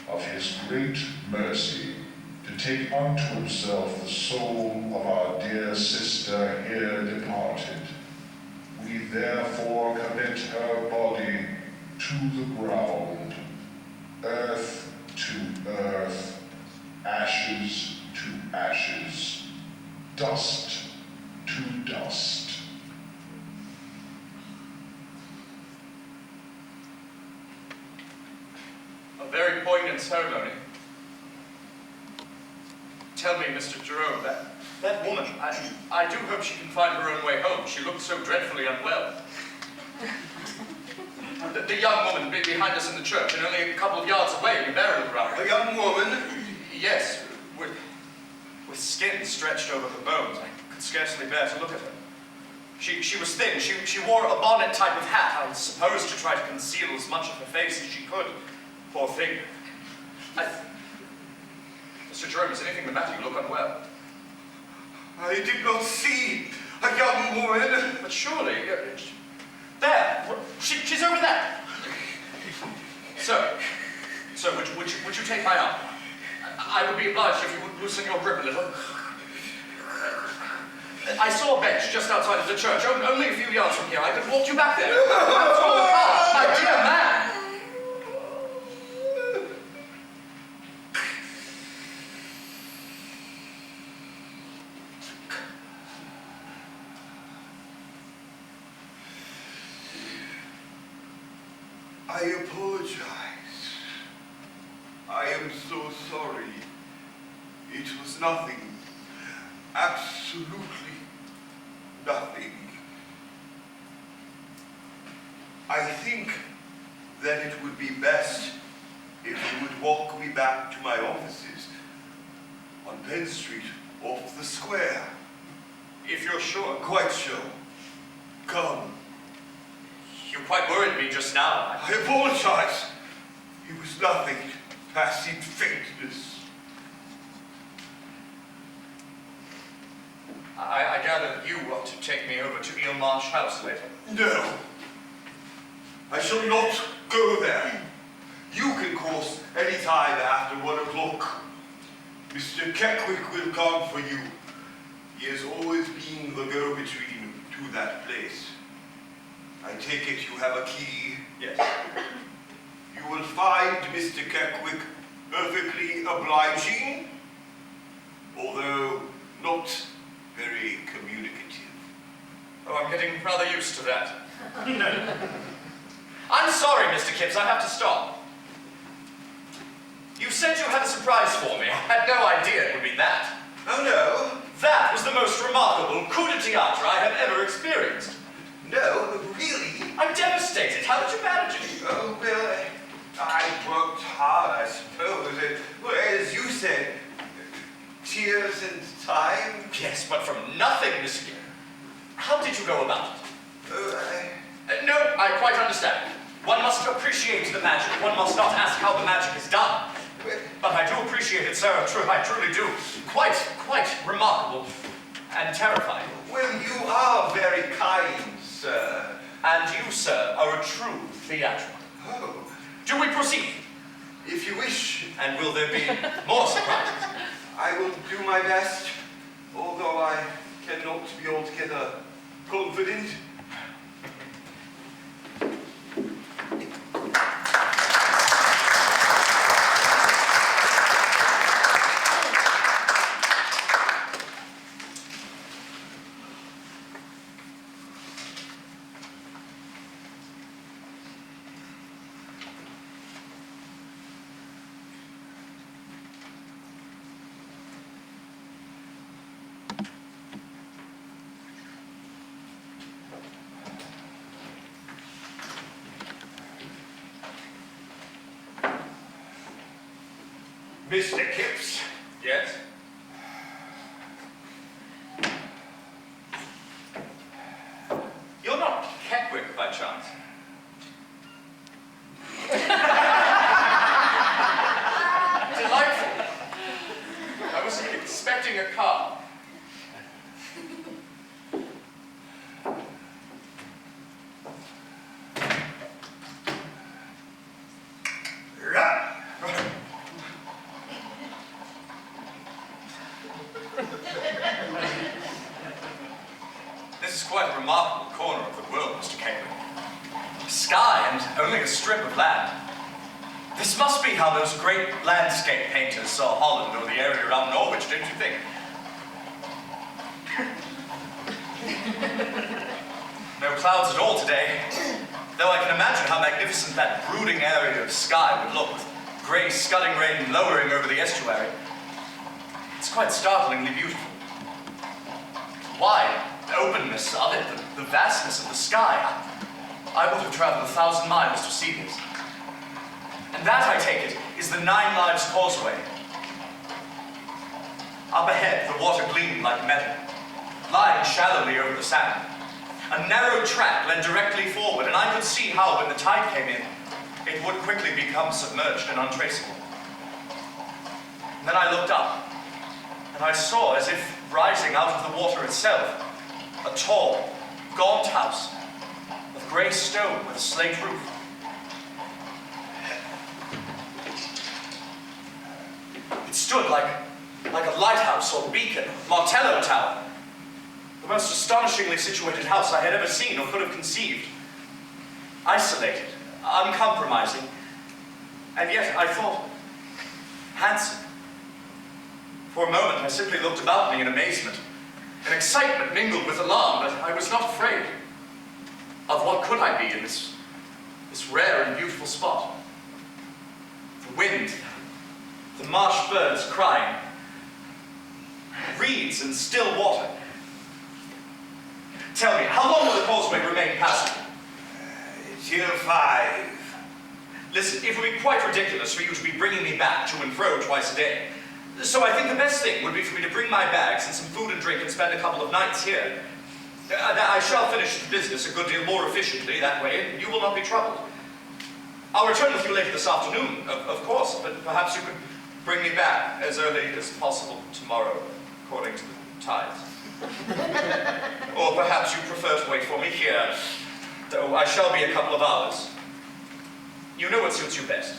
of his great mercy, to take unto himself the soul of our dear sister here departed, we therefore commit her body to the ground, earth to earth, ashes to ashes, dust to dust. A very poignant ceremony. Tell me, Mr. Jerome, that woman, I do hope she can find her own way home. She looked so dreadfully unwell. The young woman behind us in the church, and only a couple of yards away in the burial ground. A young woman? Yes, with skin stretched over her bones. I could scarcely bear to look at her. She was thin. She wore a bonnet type of hat, I suppose to try to conceal as much of her face as she could. Poor thing. Mr. Jerome, is anything the matter? You look unwell. I did not see a young woman. But surely, there, she's over there. Sir, would you take my arm? I would be obliged if you would loosen your grip a little. I saw a bench just outside of the church, only a few yards from here. I could walk you back there. My dear man! I apologize. I am so sorry. It was nothing. absolutely nothing. I think that it would be best if you would walk me back to my offices on Penn Street off the square. If you're sure. Quite sure. Come. You quite worried me just now. I apologize. It was nothing. Passing faintness. I gather you want to take me over to Eel Marsh House later. No. I shall not go there. You can course any time after 1 o'clock. Mr. Keckwick will come for you. He has always been the go-between to that place. I take it you have a key? Yes. You will find Mr. Keckwick perfectly obliging, although not very communicative. Oh, I'm getting rather used to that. I'm sorry, Mr. Kipps, I have to stop. You said you had a surprise for me. I had no idea it would be that. Oh, no? That was the most remarkable coup de théâtre I have ever experienced. No, really? I'm devastated. How did you manage it? Oh, well, I worked hard, I suppose. Well, as you said, tears and time. Yes, but from nothing, Mr. Gifford. How did you go about it? No, I quite understand. One must appreciate the magic. One must not ask how the magic is done. But I do appreciate it, sir. I truly do. Quite remarkable and terrifying. Well, you are very kind, sir. And you, sir, are a true theatrical. Oh, Do we proceed? if you wish, And will there be more surprises? I will do my best, although I cannot be altogether confident. Mr. Kipps, Yes? You're not Keckwick by chance? Delightful. I was expecting a car. This is quite a remarkable corner of the world, Mr. Keckwick. Sky and only a strip of land. This must be how those great landscape painters saw Holland or the area around Norwich, don't you think? No clouds at all today, though I can imagine how magnificent that brooding area of sky would look, with grey scudding rain lowering over the estuary. It's quite startlingly beautiful. Wide openness of it, the vastness of the sky. I would have traveled 1,000 miles to see this. And that, I take it, is the Nine Lives Causeway. Up ahead, the water gleamed like metal, lying shallowly over the sand. A narrow track led directly forward, and I could see how, when the tide came in, it would quickly become submerged and untraceable. And then I looked up, and I saw, as if rising out of the water itself, a tall, gaunt house of grey stone with a slate roof. It stood like a lighthouse or beacon, Martello Tower. The most astonishingly situated house I had ever seen or could have conceived. Isolated, uncompromising, and yet I thought handsome. For a moment I simply looked about me in amazement. An excitement mingled with alarm, but I was not afraid. Of what could I be in this rare and beautiful spot? The wind, the marsh birds crying, reeds and still water. Tell me, how long will the causeway remain passable? Till 5. Listen, it would be quite ridiculous for you to be bringing me back to and fro twice a day. So I think the best thing would be for me to bring my bags and some food and drink and spend a couple of nights here. I shall finish the business a good deal more efficiently that way, and you will not be troubled. I'll return with you later this afternoon, of course, but perhaps you could bring me back as early as possible tomorrow, according to the tides. Or perhaps you prefer to wait for me here, though I shall be a couple of hours. You know what suits you best.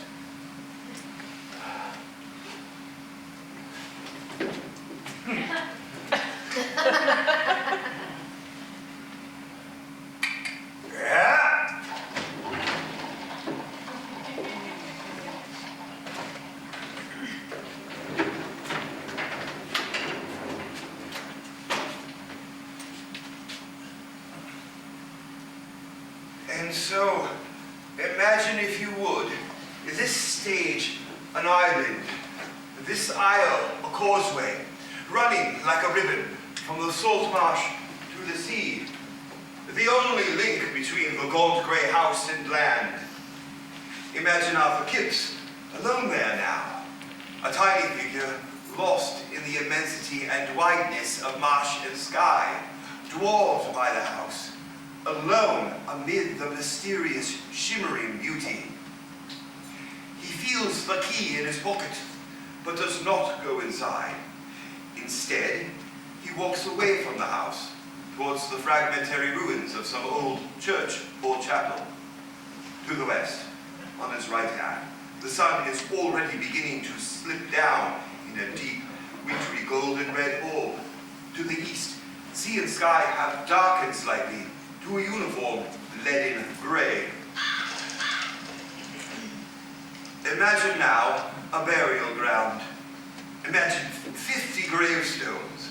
Yeah. And so, imagine if you would, this stage an island, this isle a causeway, running like a ribbon from the salt marsh to the sea, the only link between the gaunt grey house and land. Imagine Arthur Kipps, alone there now, a tiny figure lost in the immensity and wideness of marsh and sky, dwarfed by the house, alone amid the mysterious, shimmering beauty. He feels the key in his pocket, but does not go inside. Instead, he walks away from the house, towards the fragmentary ruins of some old church or chapel. To the west, on his right hand, the sun is already beginning to slip down in a deep, wintry golden red orb. To the east, sea and sky have darkened slightly to a uniform leaden grey. Imagine now a burial ground. Imagine 50 gravestones,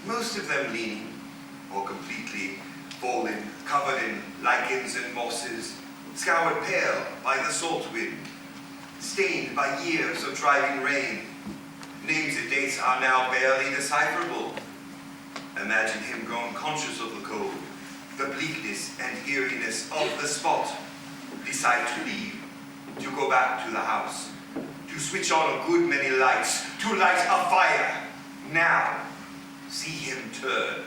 most of them leaning or completely fallen, covered in lichens and mosses, scoured pale by the salt wind, stained by years of driving rain. Names and dates are now barely decipherable. Imagine him grown conscious of the cold, the bleakness and eeriness of the spot. Decide to leave, to go back to the house, to switch on a good many lights, to light a fire. Now, see him turn.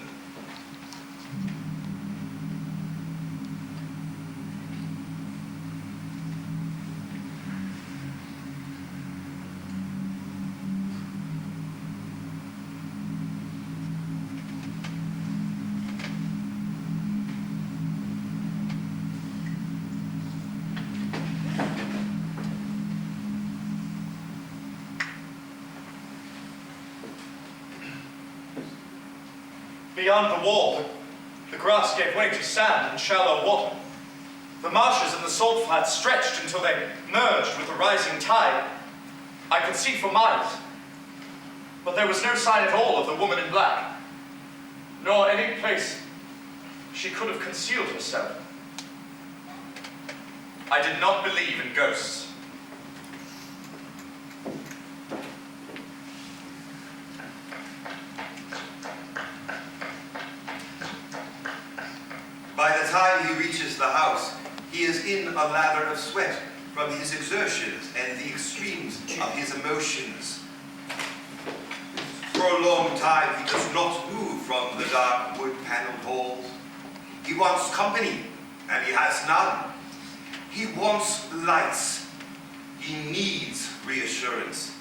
Beyond the wall, the grass gave way to sand and shallow water. The marshes and the salt flats stretched until they merged with the rising tide. I could see for miles, but there was no sign at all of the woman in black, nor any place she could have concealed herself. I did not believe in ghosts. By the time he reaches the house, he is in a lather of sweat from his exertions and the extremes of his emotions. For a long time, he does not move from the dark wood-paneled halls. He wants company, and he has none. He wants lights. He needs reassurance.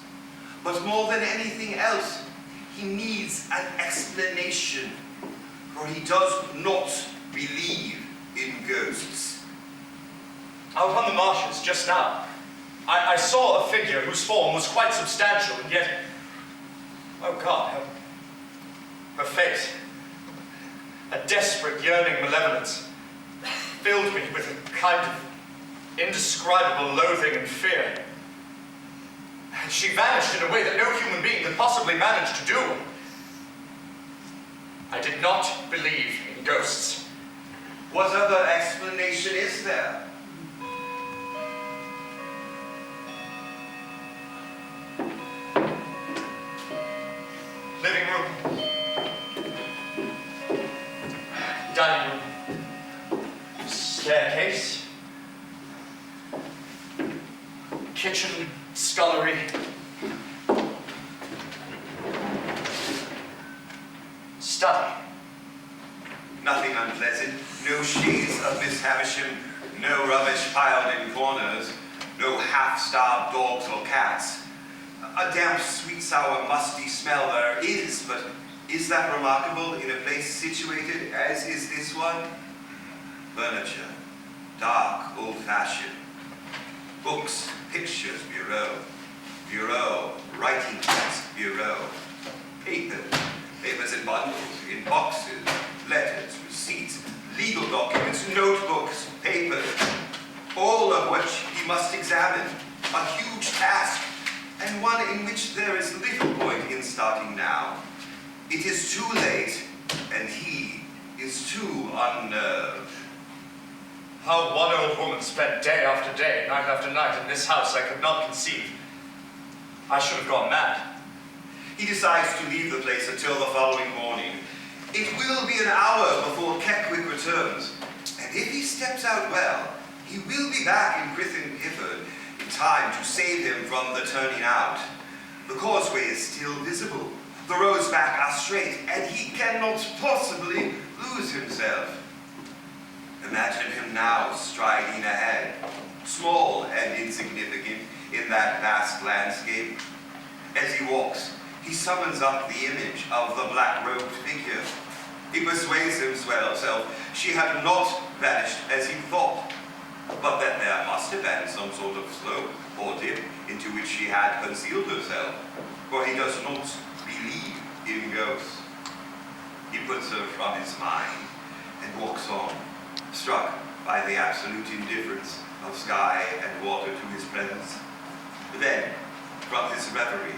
But more than anything else, he needs an explanation, for he does not believe in ghosts. Out on the marshes just now, I saw a figure whose form was quite substantial, and yet, oh God, her face, a desperate, yearning malevolence, filled me with a kind of indescribable loathing and fear. And she vanished in a way that no human being could possibly manage to do. I did not believe in ghosts. What other explanation is there? Living room, Dining room. Staircase. Kitchen, scullery. Study. Nothing unpleasant, no shades of Miss Havisham, no rubbish piled in corners, no half-starved dogs or cats. A damp, sweet, sour, musty smell there is, but is that remarkable in a place situated as is this one? Furniture, dark, old-fashioned. Books, pictures, bureau, writing desk, bureau. Papers in bundles, in boxes, letters, receipts, legal documents, notebooks, papers, all of which he must examine. A huge task, and one in which there is little point in starting now. It is too late, and he is too unnerved. How one old woman spent day after day, night after night in this house I could not conceive. I should have gone mad. He decides to leave the place until the following morning. It will be an hour before Keckwick returns, and if he steps out well, he will be back in Crythin, Gifford, in time to save him from the turning out. The causeway is still visible, the roads back are straight, and he cannot possibly lose himself. Imagine him now striding ahead, small and insignificant in that vast landscape. As he walks, he summons up the image of the black-robed figure. He persuades himself she had not vanished as he thought, but that there must have been some sort of slope or dip into which she had concealed herself, for he does not believe in ghosts. He puts her from his mind and walks on, struck by the absolute indifference of sky and water to his presence. Then, from his reverie,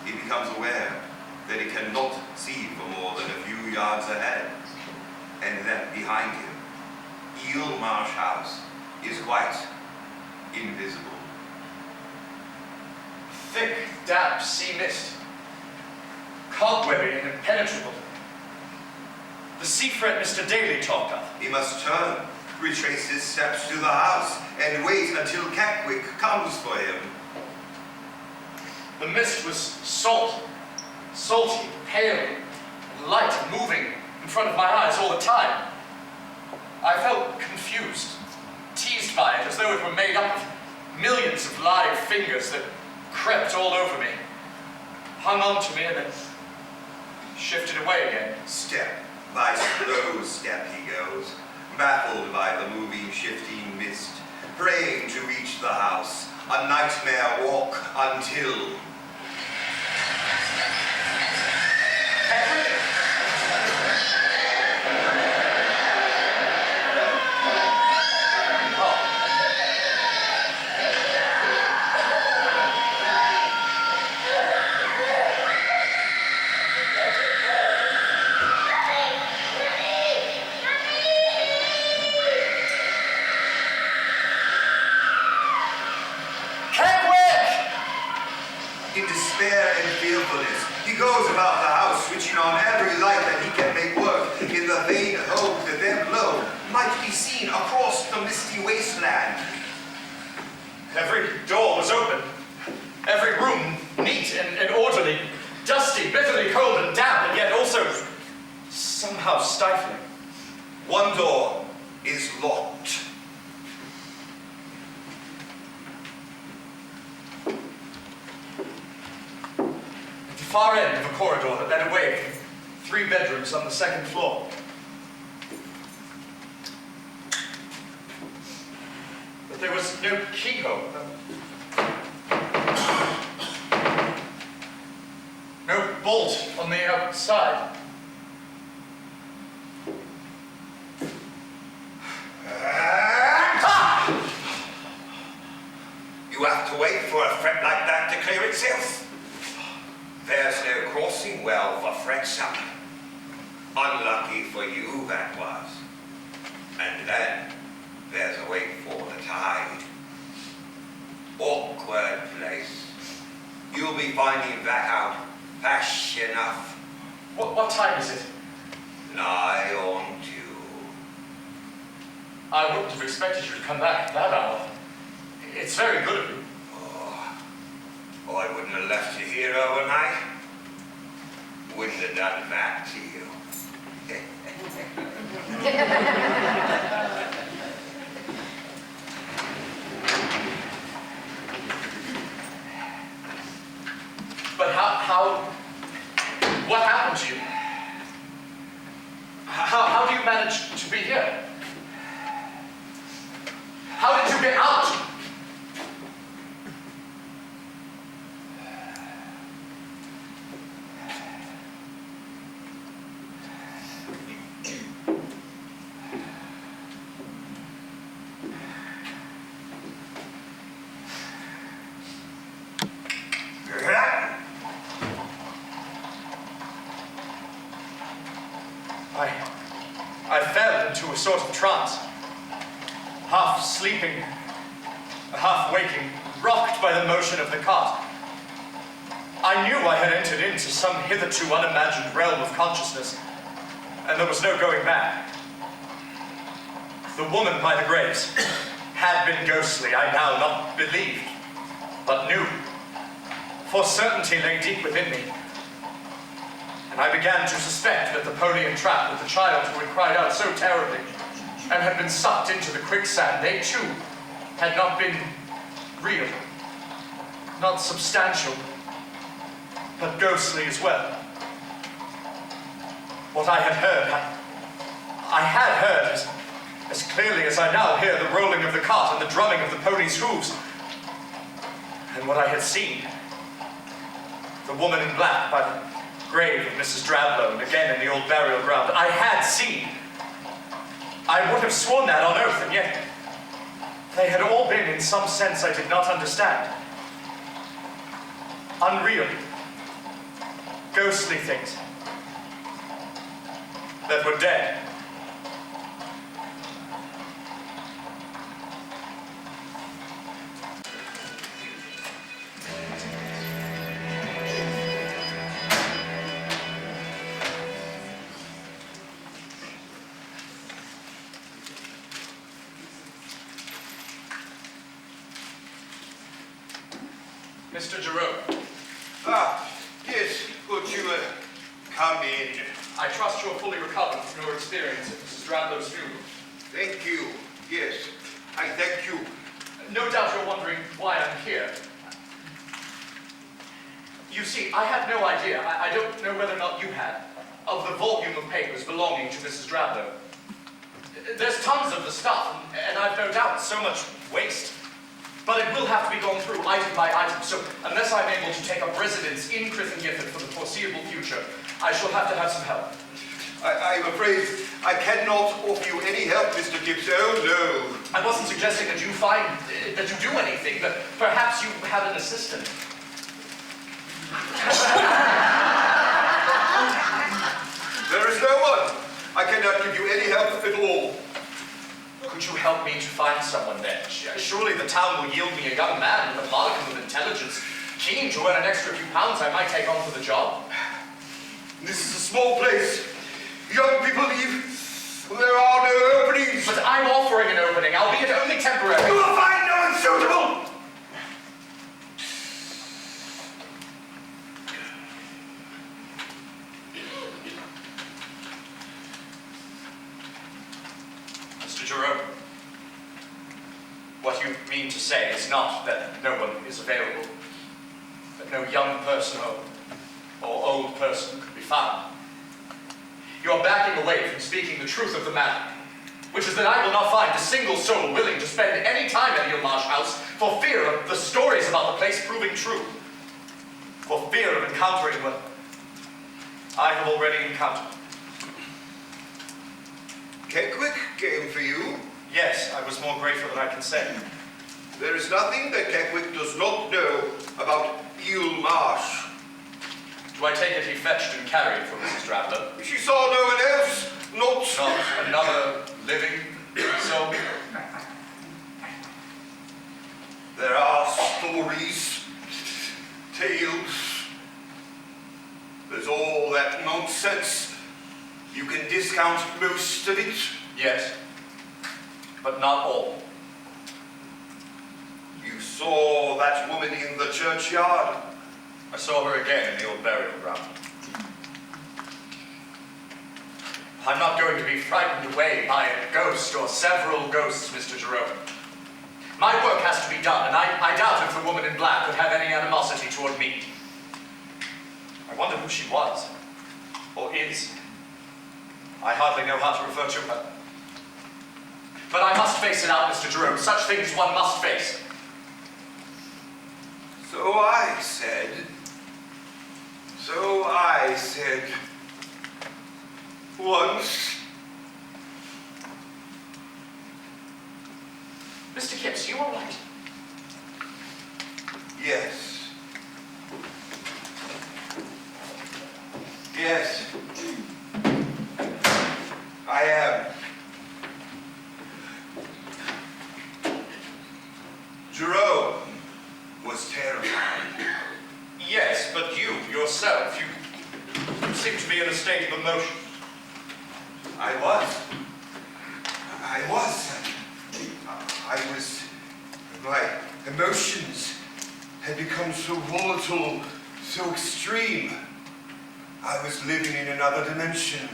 he becomes aware that he cannot see for more than a few yards ahead, and that behind him, Eel Marsh house is quite invisible. Thick, damp sea mist. Cobwebby and impenetrable. The sea fret Mr. Daly talked of. He must turn, retrace his steps to the house, and wait until Keckwick comes for him. The mist was salty, pale, and light, and moving in front of my eyes all the time. I felt confused, teased by it, as though it were made up of millions of live fingers that crept all over me, hung on to me, and then shifted away again. Step by slow step he goes, baffled by the moving, shifting mist, praying to reach the house, a nightmare walk until... In despair and fearfulness, he goes about the house, switching on every light that he can make work, in the vain hope that their glow might be seen across the misty wasteland. Every door was open. Every room neat and orderly, dusty, bitterly cold and damp, and yet also somehow stifling. One door is locked. At the far end of a corridor that led away from 3 bedrooms on the 2nd floor. But there was no keyhole. No bolt on the outside. You have to wait for a fret like that to clear itself. There's no crossing well for frets up. Unlucky for you, that was. And then there's a wait for the tide. Awkward place. You'll be finding that out fast enough. What time is it? Nigh on to. I wouldn't have expected you to come back at that hour. It's very good of you. Oh, I wouldn't have left you here overnight. Wouldn't have done that to you. But what happened to you? How do you manage to be here? How did you get out? I fell into a sort of trance, half sleeping, half waking, rocked by the motion of the cart. I knew I had entered into some hitherto unimagined realm of consciousness, and there was no going back. The woman by the graves had been ghostly, I now not believed, but knew, for certainty lay deep within me. And I began to suspect that the pony entrapped with the child who had cried out so terribly and had been sucked into the quicksand, they too had not been real, not substantial, but ghostly as well. What I had heard, I had heard as clearly as I now hear the rolling of the cart and the drumming of the pony's hooves. And what I had seen, the woman in black by the grave of Mrs. Drablow, and again in the old burial ground, I had seen. I would have sworn that on oath, and yet they had all been, in some sense I did not understand, unreal, ghostly things that were dead. Mr. Jerome. Ah, yes, could you come in? I trust you're fully recovered from your experience at Mrs. Drablow's funeral. Thank you. Yes, I thank you. No doubt you're wondering why I'm here. You see, I had no idea, I don't know whether or not you had, of the volume of papers belonging to Mrs. Drablow. There's tons of the stuff, and I've no doubt so much waste. But it will have to be gone through item by item, so unless I'm able to take up residence in Crythin Gifford for the foreseeable future, I shall have to have some help. I'm afraid I cannot offer you any help, Mr. Gibbs. Oh, no. I wasn't suggesting that you that you do anything, but perhaps you have an assistant. There is no one. I cannot give you any help at all. Could you help me to find someone then? Surely the town will yield me a young man with a modicum of intelligence, keen to earn an extra few pounds I might take on for the job. This is a small place. Young people leave. There are no openings. But I'm offering an opening, albeit only temporary. You will find no one suitable. Mr. Jerome, what you mean to say is not that no one is available, that no young person or old person could be found. You are backing away from speaking the truth of the matter, which is that I will not find a single soul willing to spend any time at Eel Marsh house for fear of the stories about the place proving true, for fear of encountering what I have already encountered. Keckwick came for you. Yes, I was more grateful than I can say. There is nothing that Keckwick does not know about Eel Marsh. Do I take it he fetched and carried for Mrs. Drablow? She saw no one else, Not another living soul? There are stories, tales. There's all that nonsense. You can discount most of it. Yes. but not all. You saw that woman in the churchyard? I saw her again in the old burial ground. I'm not going to be frightened away by a ghost or several ghosts, Mr. Jerome. My work has to be done, and I doubt if the woman in black could have any animosity toward me. I wonder who she was, or is. I hardly know how to refer to her. But I must face it out, Mr. Jerome. Such things one must face. So I said, once. Mr. Kipps, you all right? Yes. Yes. I am. Jerome was terrified. Yes, but you, yourself, you seem to be in a state of emotion. I was. My emotions had become so volatile, so extreme. I was living in another dimension.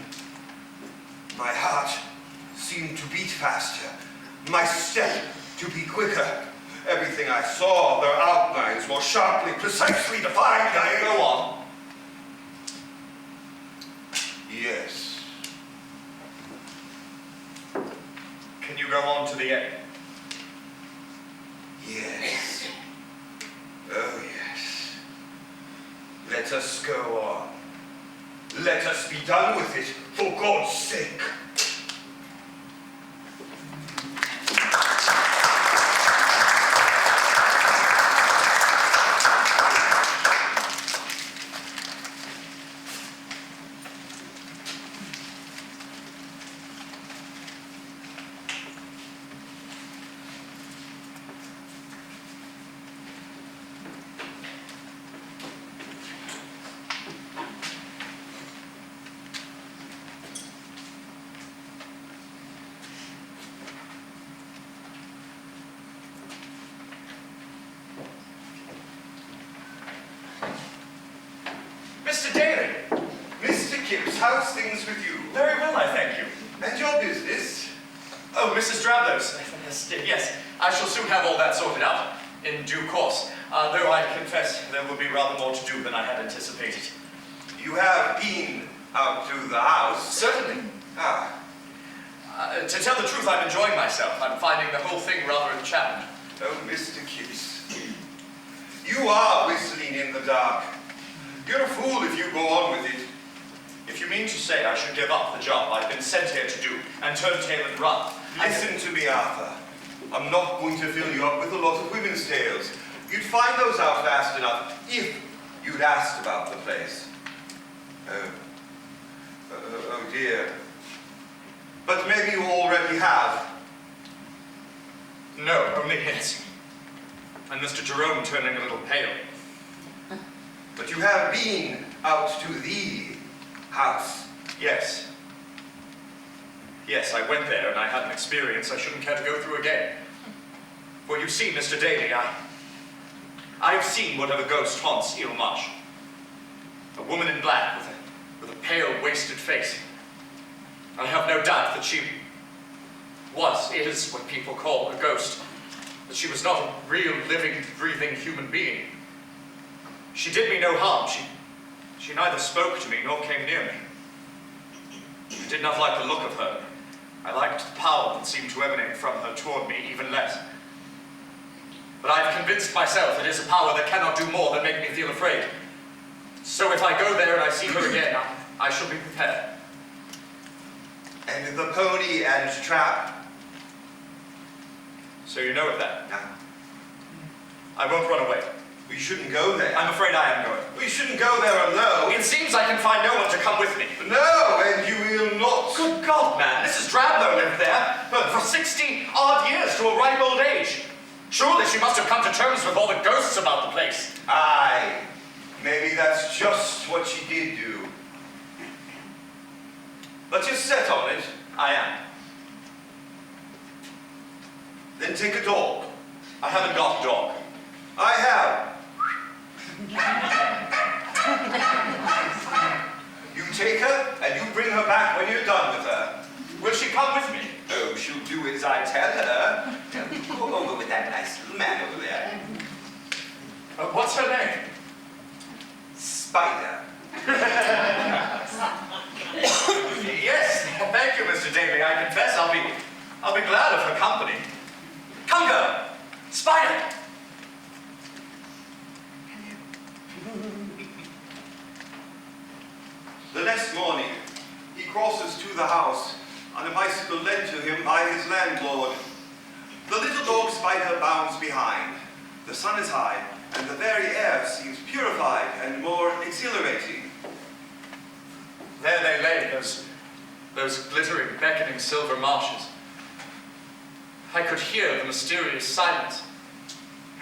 My heart seemed to beat faster, my step to be quicker. Everything I saw, their outlines more sharply, precisely defined. Go on. Yes. Can you go on to the end? Yes. Oh, yes. Let us go on. Let us be done with it, for God's sake. Mr. Daly! Mr. Kipps, how's things with you? Very well, I thank you. And your business? Oh, Mrs. Drablow's. Yes, I shall soon have all that sorted out, in due course. Though I confess there will be rather more to do than I had anticipated. You have been out to the house? Certainly. Ah, To tell the truth, I'm enjoying myself. I'm finding the whole thing rather enchanting. oh, Mr. Kipps. You are whistling in the dark. You're a fool if you go on with it. If you mean to say I should give up the job I've been sent here to do and turn tail and run, Listen to me, Arthur. I'm not going to fill you up with a lot of women's tales. You'd find those out fast enough if you'd asked about the place. Oh dear. But maybe you already have. No, only hints. And Mr. Jerome turning a little pale. But you have been out to the house. Yes. Yes, I went there and I had an experience I shouldn't care to go through again. For you see, Mr. Daly, I've seen whatever ghost haunts Eel Marsh. A woman in black with a pale, wasted face. I have no doubt that she is what people call a ghost. That she was not a real, living, breathing human being. She did me no harm. She neither spoke to me nor came near me. I did not like the look of her. I liked the power that seemed to emanate from her toward me even less. But I've convinced myself it is a power that cannot do more than make me feel afraid. So if I go there and I see her again, I shall be prepared. And the pony and trap. So you know of that? Now, I won't run away. we shouldn't go there. I'm afraid I am going. We shouldn't go there alone. It seems I can find no one to come with me. No, and you will not. Good God, man, Mrs. Drablow lived there for 60-odd years to a ripe old age. Surely she must have come to terms with all the ghosts about the place. Aye, maybe that's just what she did do. But you're set on it. I am. Then take a dog. I haven't got a dog. I have. You take her, and you bring her back when you're done with her. Will she come with me? Oh, she'll do as I tell her. Go over with that nice little man over there. What's her name? Spider. Yes, thank you, Mr. Daly. I confess I'll be glad of her company. Come, girl. Spider. The next morning, he crosses to the house on a bicycle lent to him by his landlord. The little dog Spider bounds behind. The sun is high, and the very air seems purified and more exhilarating. There they lay, those glittering, beckoning silver marshes. I could hear the mysterious silence,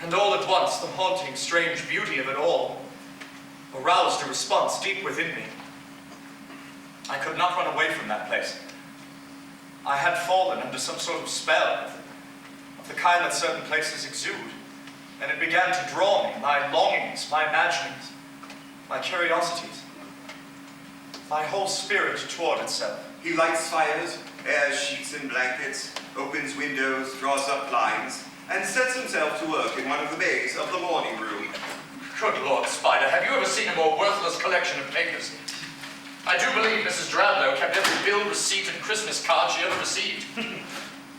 and all at once the haunting, strange beauty of it all aroused a response deep within me. I could not run away from that place. I had fallen under some sort of spell of the kind that certain places exude, and it began to draw me, my longings, my imaginings, my curiosities, my whole spirit toward itself. He lights fires, airs sheets and blankets, opens windows, draws up blinds, and sets himself to work in one of the bays of the morning room. Good Lord, Spider, have you ever seen a more worthless collection of papers? I do believe Mrs. Drablow kept every bill, receipt, and Christmas card she ever received.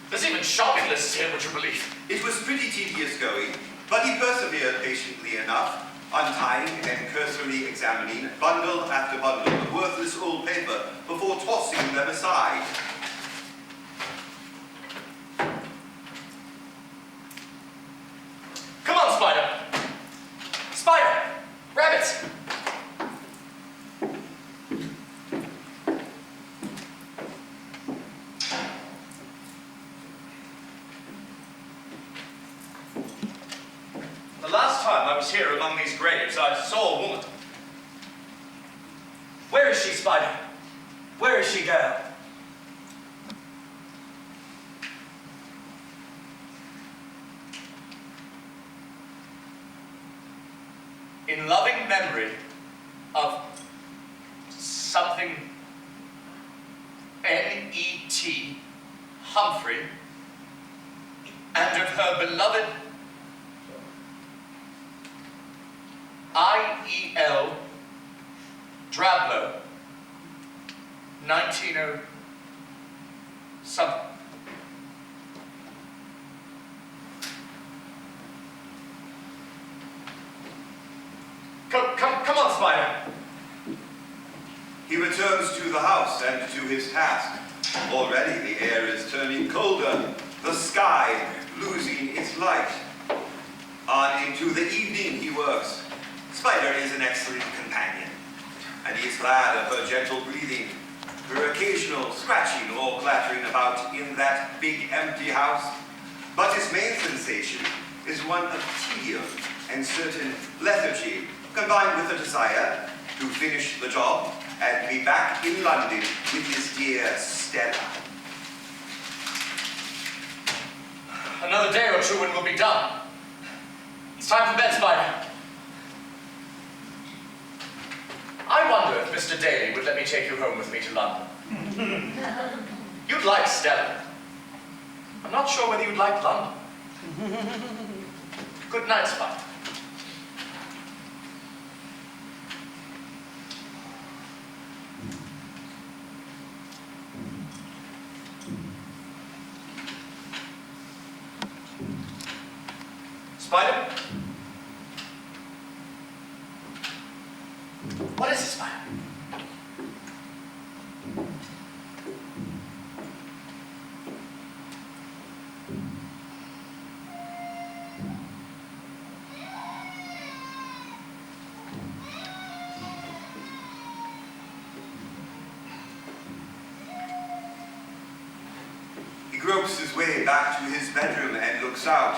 There's even shopping lists here, would you believe? It was pretty tedious going, but he persevered patiently enough, untying and cursorily examining bundle after bundle of worthless old paper before tossing them aside. Come on, Spider! Spider! Rabbits! The last time I was here among these graves, I saw a woman. Where is she, Spider? Where is she, girl? In loving memory of something N-E-T Humphrey and of her beloved I-E-L Drablow 1900 something. Come on, Spider. He returns to the house and to his task. Already the air is turning colder, the sky losing its light. On into the evening he works. Spider is an excellent companion, and he is glad of her gentle breathing, her occasional scratching or clattering about in that big empty house. But his main sensation is one of tedium and certain lethargy, combined with a desire to finish the job and be back in London with his dear Stella. Another day or two and we'll be done. It's time for bed, Spider. I wonder if Mr. Daly would let me take you home with me to London. You'd like Stella. I'm not sure whether you'd like London. Good night, Spider. Spider? What is it, Spider? He gropes his way back to his bedroom and looks out.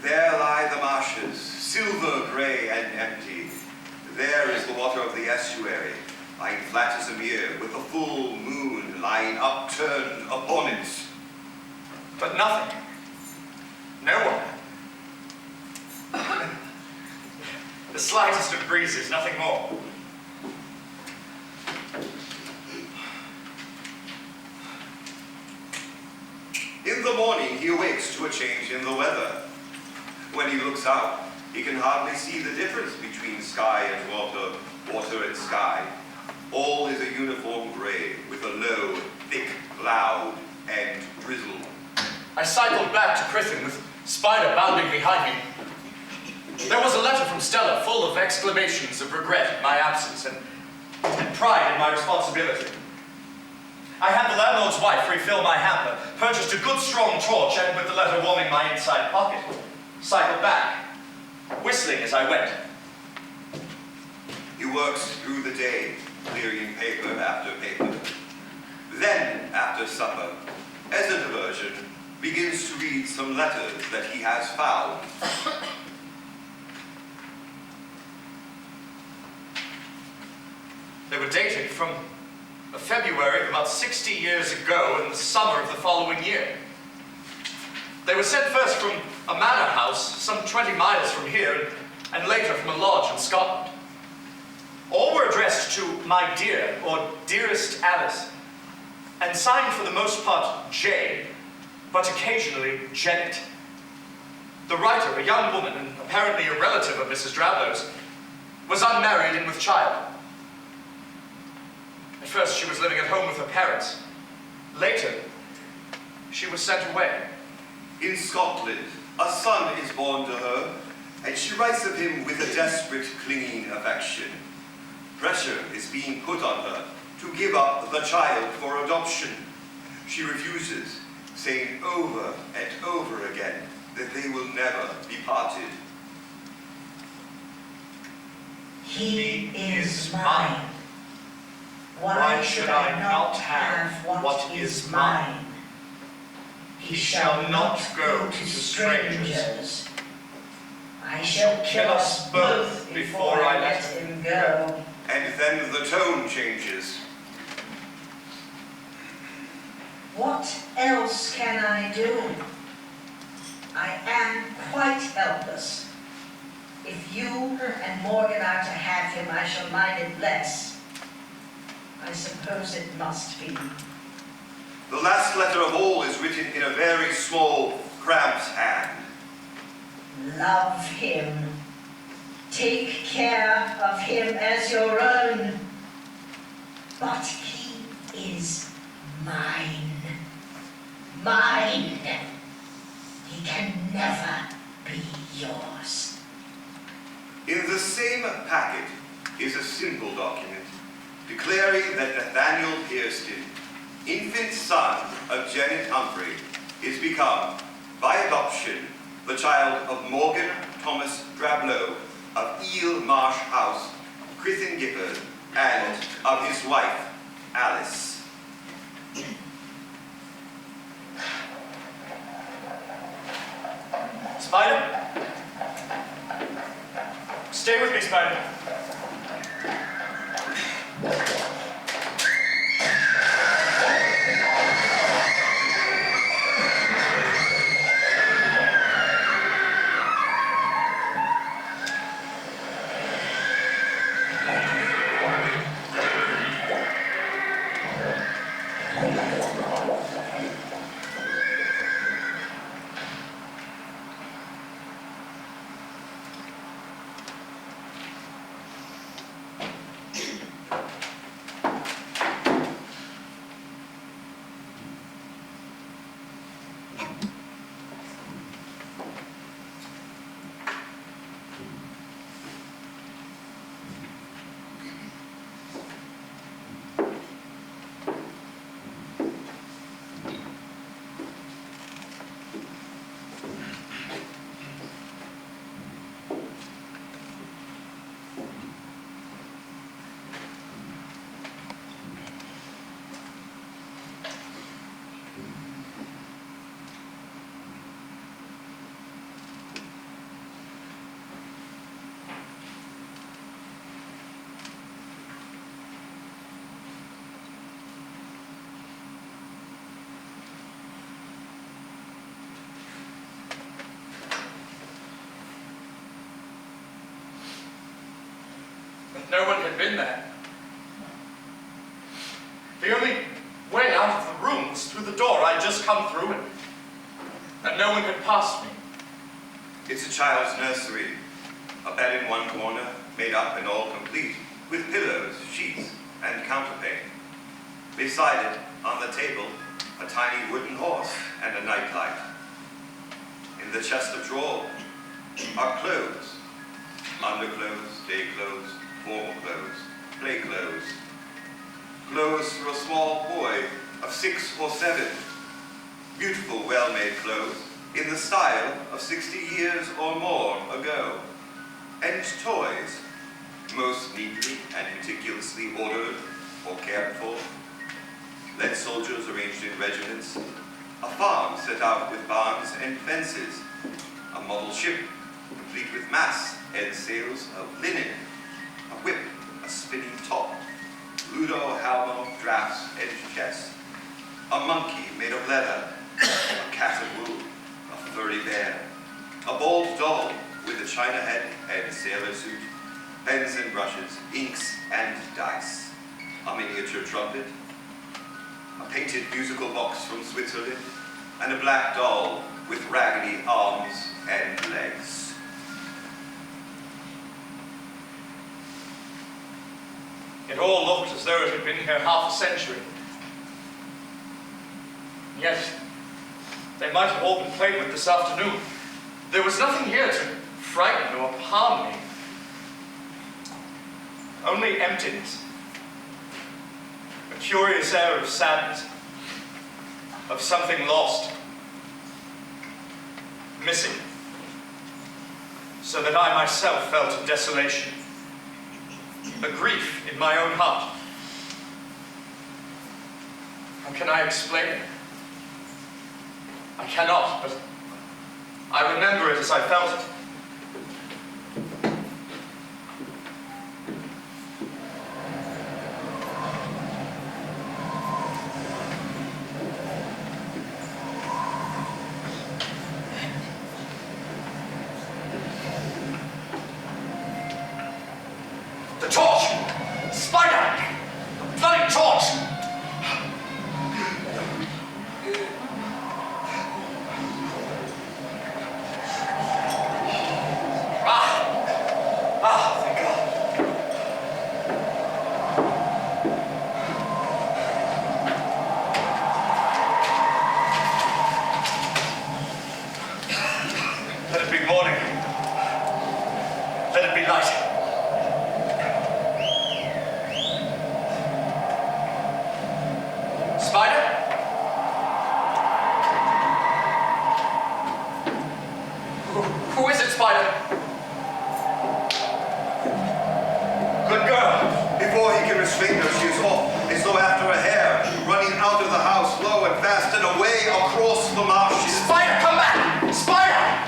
There lie the marshes, silver grey and empty. There is the water of the estuary, lying flat as a mere, with the full moon lying upturned upon it. But nothing. No one. The slightest of breezes, nothing more. In the morning, he awakes to a change in the weather. When he looks out, he can hardly see the difference between sky and water, water and sky. All is a uniform grey, with a low, thick cloud and drizzle. I cycled back to Crythin with Spider bounding behind me. There was a letter from Stella full of exclamations of regret at my absence and pride in my responsibility. I had the landlord's wife refill my hamper, purchased a good strong torch, and with the letter warming my inside pocket, cycled back, whistling as I went. He works through the day, clearing paper after paper. Then, after supper, as a diversion, begins to read some letters that he has found. They were dated from February of about 60 years ago in the summer of the following year. They were sent first from a manor house some 20 miles from here, and later from a lodge in Scotland. All were addressed to my dear, or dearest Alice, and signed for the most part J, but occasionally Jennet. The writer, a young woman, and apparently a relative of Mrs. Drablow's, was unmarried and with child. At first, she was living at home with her parents. Later, she was sent away. In Scotland, a son is born to her, and she writes of him with a desperate, clinging affection. Pressure is being put on her to give up the child for adoption. She refuses, saying over and over again that they will never be parted. He is mine. Why should I not have what is mine? He shall not go to strangers. I shall kill us both before I let him go. And then the tone changes. What else can I do? I am quite helpless. If you and Morgan are to have him, I shall mind it less. I suppose it must be. The last letter of all is written in a very small, cramped hand. Love him. Take care of him as your own. But he is mine. Mine. He can never be yours. In the same packet is a simple document declaring that Nathaniel Hairston, infant son of Jennet Humphrey, is become, by adoption, the child of Morgan Thomas Drablow of Eel Marsh House, Crythin, Gifford, and of his wife, Alice. Spider? Stay with me, Spider. no one had been there. The only way out of the room was through the door I'd just come through, and no one had passed me. It's a child's nursery. A bed in one corner, made up and all complete, with pillows, sheets, and counterpane. Beside it, on the table, a tiny wooden horse and a nightlight. In the chest of drawers are clothes, underclothes, day clothes, formal clothes, play clothes. Clothes for a small boy of 6 or 7. Beautiful, well-made clothes in the style of 60 years or more ago. And toys, most neatly and meticulously ordered or cared for. Lead soldiers arranged in regiments. A farm set out with barns and fences. A model ship, complete with masts and sails of linen. A whip, a spinning top. Ludo, halmo, draughts, and chess. A monkey made of leather. A cat of wool. A furry bear. A bald doll with a china head and sailor suit. Pens and brushes, inks and dice. A miniature trumpet. A painted musical box from Switzerland. And a black doll with raggedy arms and legs. It all looked as though it had been here half a century. Yet, they might have all been played with this afternoon. There was nothing here to frighten or harm me. Only emptiness. A curious air of sadness. Of something lost. Missing. So that I myself felt a desolation. A grief in my own heart. How can I explain it? I cannot, but I remember it as I felt it. The torch! Spider! The bloody torch! Thank God. Let it be morning. Let it be light. Spider? Who is it, Spider? Good girl. Before he can restrain her, she is off, as though after a hare, running out of the house, low and fast, and away across the marshes. Spider, come back! Spider!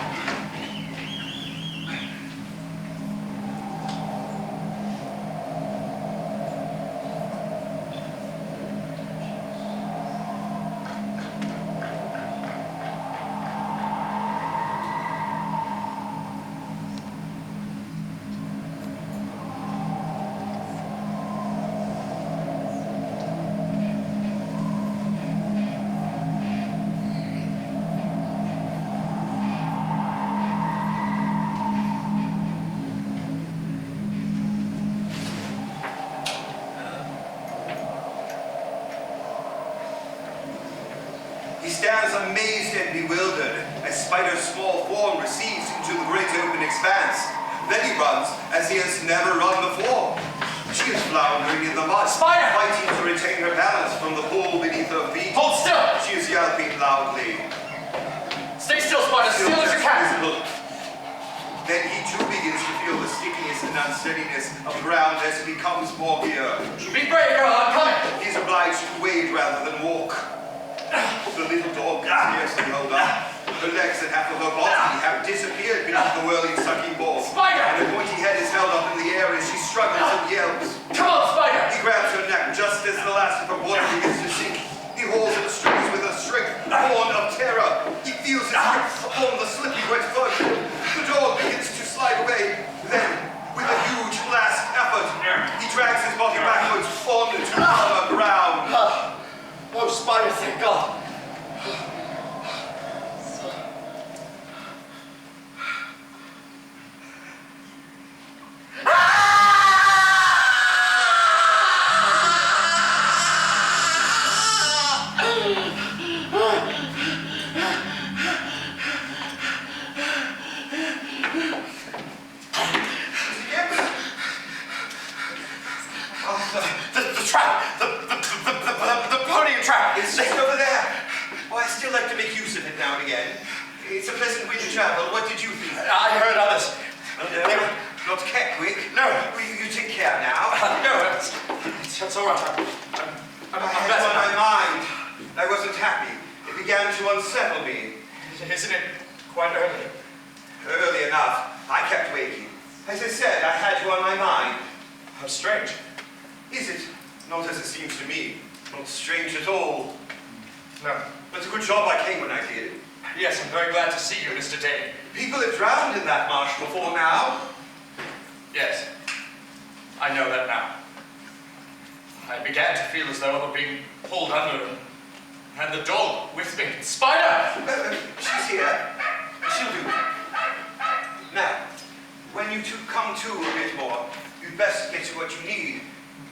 He stands amazed and bewildered as Spider's small form recedes into the great open expanse. Then he runs as he has never run before. She is floundering in the mud, Spider! fighting to retain her balance from the pool beneath her feet. Hold still! She is yelping loudly. Stay still, Spider, still as you can! Visible. Then he too begins to feel the stickiness and unsteadiness of the ground as it becomes boggier. Be brave, girl, I'm coming! He's obliged to wade rather than walk. The little dog can scarcely hold up. Her legs and half of her body have disappeared beneath the whirling sucking ball. Spider! And her pointy head is held up in the air as she struggles and yells. Come on, Spider! He grabs her neck just as the last of her water begins to sink. He holds at the strings with a strength born of terror. He feels his grip upon the slippy wet fur. The dog begins to slide away. Then, with a huge last effort, still like to make use of it now and again. It's a pleasant way to travel. What did you think? I heard others. They were... Not Keckwick. No. Will you take care now? No, it's all right. I'm I had better on my now. mind. I wasn't happy. It began to unsettle me. Isn't it quite early? Early enough, I kept waking. As I said, I had you on my mind. How strange. Is it? Not as it seems to me. Not strange at all. No. But it's a good job I came when I did. Yes, I'm very glad to see you, Mr. Dane. People have drowned in that marsh before now. Yes, I know that now. I began to feel as though I were being pulled under and the dog with me. Spider! She's here. She'll do. Now, when you two come to a bit more, you'd best get to what you need,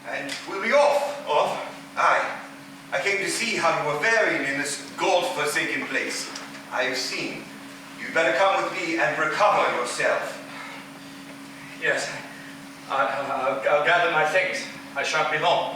and we'll be off. Off? Aye. I came to see how you were faring in this God-forsaken place. I have seen. You'd better come with me and recover yourself. Yes. I'll gather my things. I shan't be long.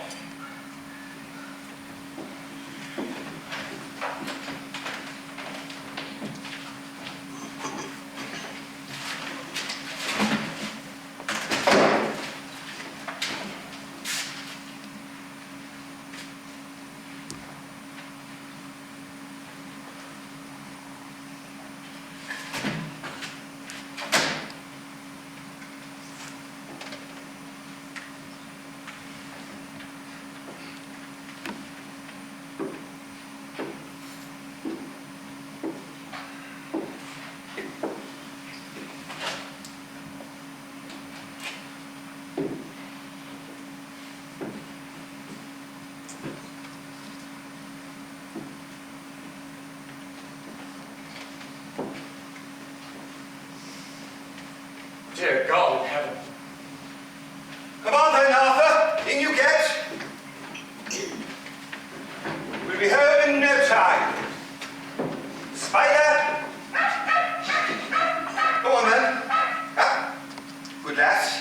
Dear God in heaven. Come on then, Arthur. In you get. We'll be home in no time. Spider. Go on then. Ah, good lass.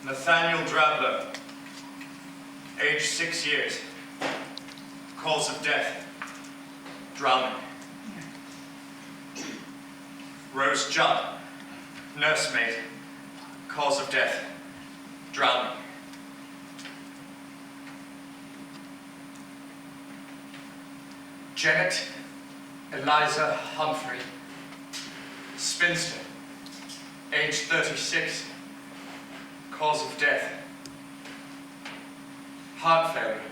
Nathaniel Drablow, age 6 years, cause of death, drowning. Rose Judd, nursemaid, cause of death, drowning. Jennet Eliza Humphrey, spinster, age 36, cause of death, heart failure.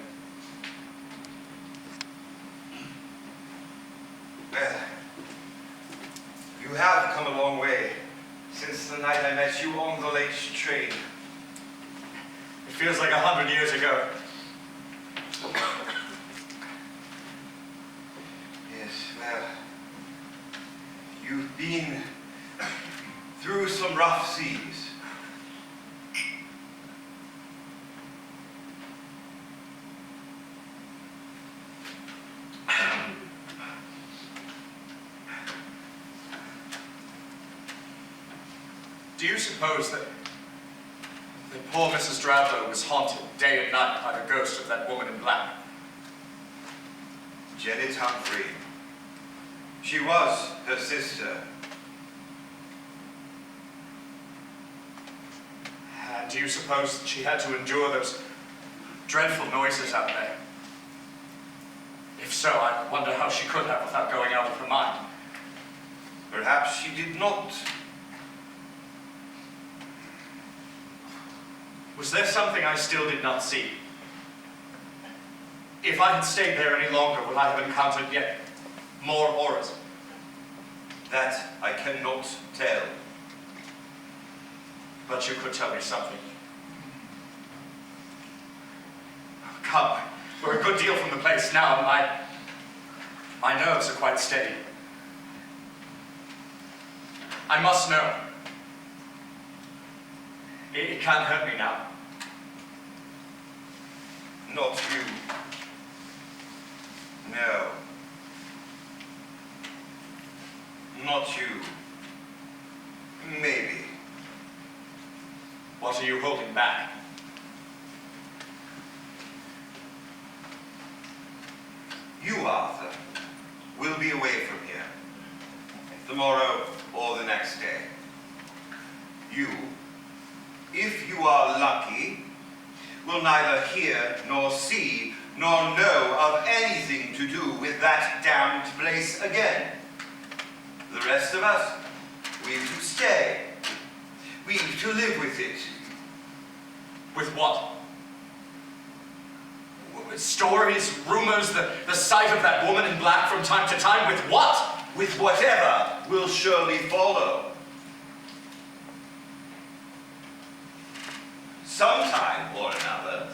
Well, you have come a long way since the night I met you on the late train. It feels like 100 years ago. Yes, well, you've been through some rough seas. Do you suppose that poor Mrs. Drablow was haunted day and night by the ghost of that woman in black? Jennet Humphrey. She was her sister. And do you suppose that she had to endure those dreadful noises out there. If so, I wonder how she could have without going out of her mind. Perhaps she did not. Was there something I still did not see? If I had stayed there any longer, would I have encountered yet more horrors? That I cannot tell. But you could tell me something. Come, we're a good deal from the place now, and my nerves are quite steady. I must know. It can't hurt me now. Not you. No. Not you. Maybe. What are you holding back? You, Arthur, will be away from here. Tomorrow or the next day. You, if you are lucky, will neither hear nor see nor know of anything to do with that damned place again. The rest of us, we've to stay. We've to live with it. With what? Stories, rumors, the sight of that woman in black from time to time, with what? With whatever will surely follow. Sometime or another,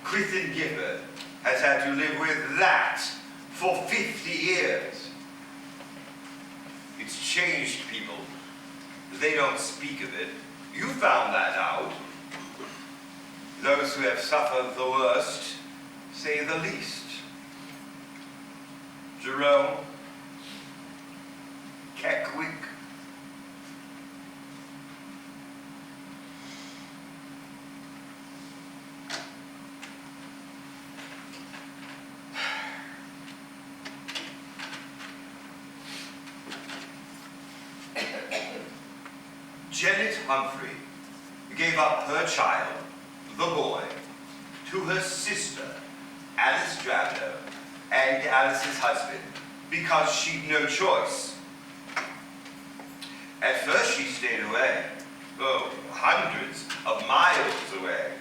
Crythin Gifford has had to live with that for 50 years. It's changed people. They don't speak of it. You found that out. Those who have suffered the worst say the least. Jerome, Keckwick, Jennet Humphrey gave up her child, the boy, to her sister, Alice Drablow, and Alice's husband, because she'd no choice. At first she stayed away, hundreds of miles away.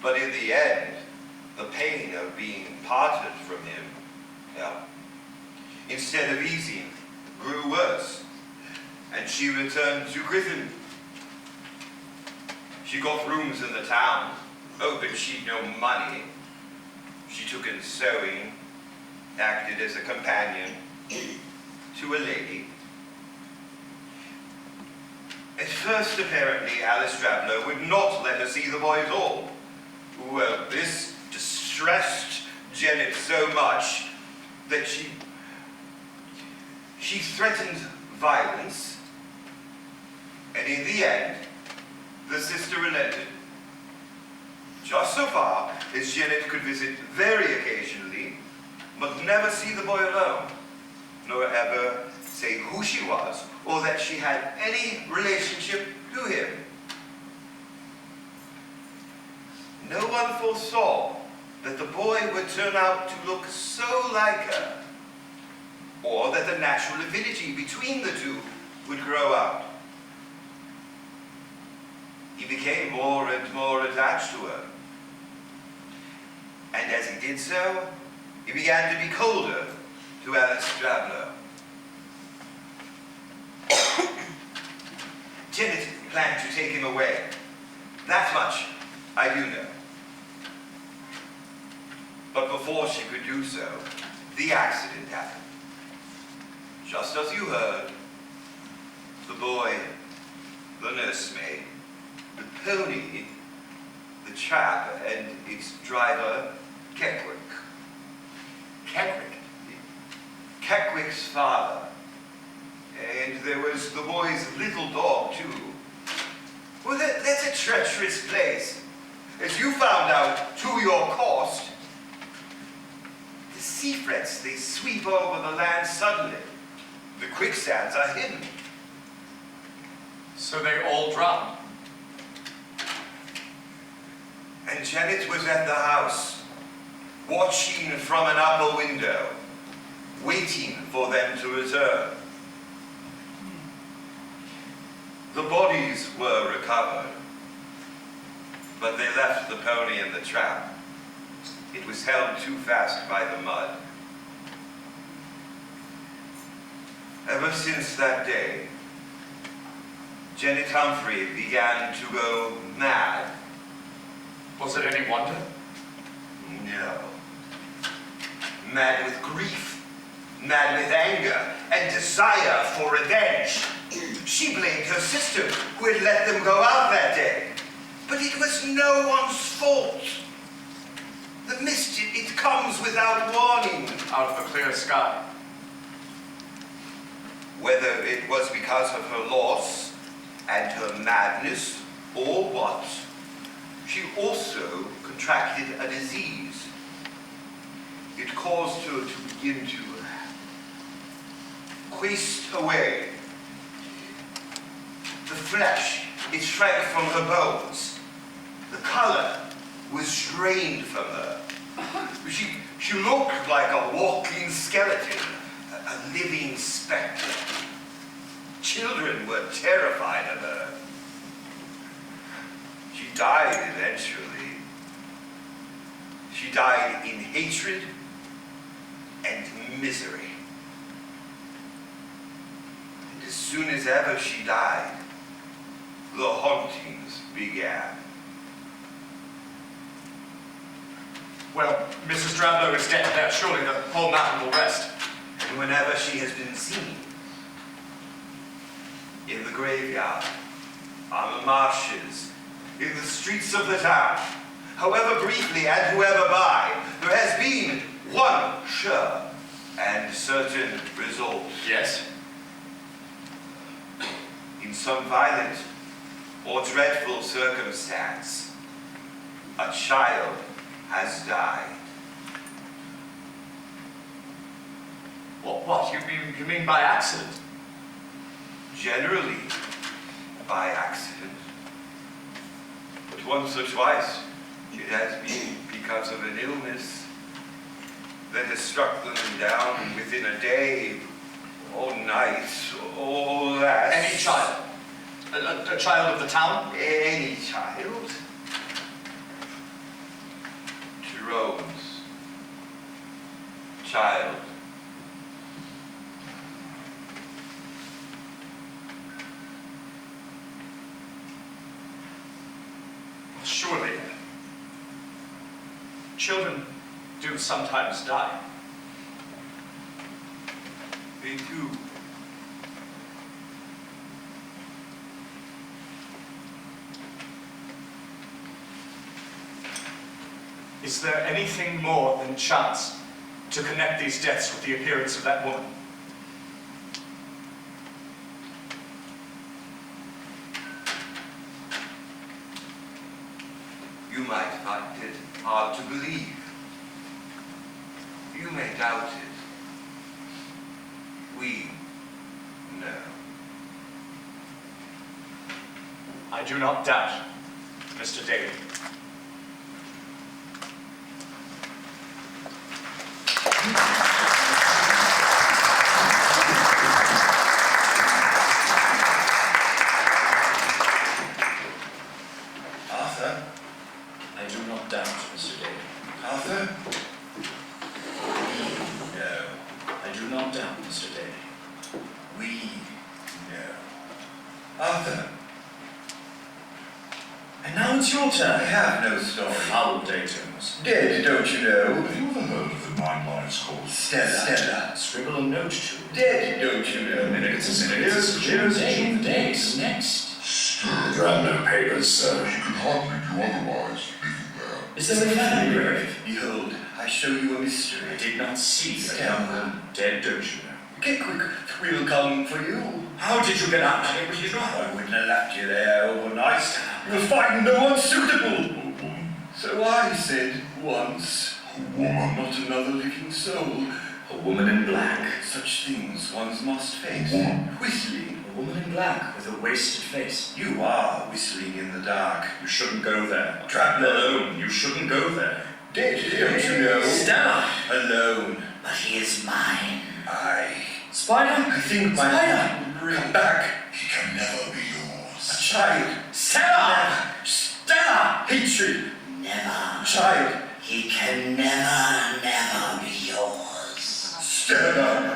But in the end, the pain of being parted from him, instead of easing, grew worse. And she returned to Crythin. She got rooms in the town, but she'd no money. She took in sewing, acted as a companion to a lady. At first, apparently, Alice Drablow would not let her see the boy at all. Well, this distressed Jennet so much that she threatened violence, and in the end, the sister relented. Just so far as Jennet could visit very occasionally, but never see the boy alone, nor ever say who she was, or that she had any relationship to him. No one foresaw that the boy would turn out to look so like her, or that the natural affinity between the two would grow out. He became more and more attached to her. And as he did so, he began to be colder to Alice Drablow. Jennet planned to take him away. That much I do know. But before she could do so, the accident happened. Just as you heard, the boy, the nursemaid, the pony, the trap, and its driver, Keckwick. Keckwick? Keckwick's father. And there was the boy's little dog, too. Well, that's a treacherous place. As you found out to your cost, the sea frets, they sweep over the land suddenly. The quicksands are hidden. So they all drowned. and Jennet was at the house, watching from an upper window, waiting for them to return. The bodies were recovered, but they left the pony in the trap. It was held too fast by the mud. Ever since that day, Jennet Humphrey began to go mad. Was it any wonder? No. Mad with grief, mad with anger, and desire for revenge. She blamed her sister, who had let them go out that day. But it was no one's fault. The mischief, it comes without warning. Out of the clear sky. Whether it was because of her loss and her madness, or what, she also contracted a disease. It caused her to begin to waste away. The flesh, it shrank from her bones. The color was drained from her. She looked like a walking skeleton, a living specter. Children were terrified of her. She died eventually. She died in hatred and misery. And as soon as ever she died, the hauntings began. Well, Mrs. Drablow is dead. Now surely the whole matter will rest. And whenever she has been seen, in the graveyard, on the marshes, in the streets of the town, however briefly and whoever by, there has been one sure and certain result. Yes? In some violent or dreadful circumstance, a child has died. What? You mean by accident? Generally by accident. But once or twice, it has been because of an illness that has struck them down within a day, or night, or less. Any child? A child of the town? Any child. Jerome's child. Surely. Children do sometimes die. They do. Is there anything more than chance to connect these deaths with the appearance of that woman? You might find it hard to believe. You may doubt it. We know. I do not doubt, Mr. Daly. Arthur? I do not doubt, Mr. Daly. Arthur? No. I do not doubt, Mr. Daly. We know. Arthur? And now it's your turn. I have no story. Foul datums. Dead, don't you know? Have you ever heard of the 9 lives called Stella. Scribble a note to. Dead, don't you know? Minutes, clear as day. Days. Next. There are no papers, sir. You can hardly do otherwise, living there. Is there a family grave? Behold, I show you a mystery. I did not see the young woman dead, don't you know? Get quick, we'll come for you. How did you get out? It was your I brother. wouldn't have left you there overnight. You'll find no one suitable. A woman. So I said once. A woman. Not another living soul. A woman in black. Such things one must face. Whistling. A woman in black with a wasted face. You are whistling in the dark. You shouldn't go there. Drablow. You shouldn't go there. Dead, don't you know? Stella! Alone. But he is mine. Spider? I think my... Spider! Come back. He can never be yours. A child. Stella! Stella! Hatred. Never. Child. He can never be yours. Stella.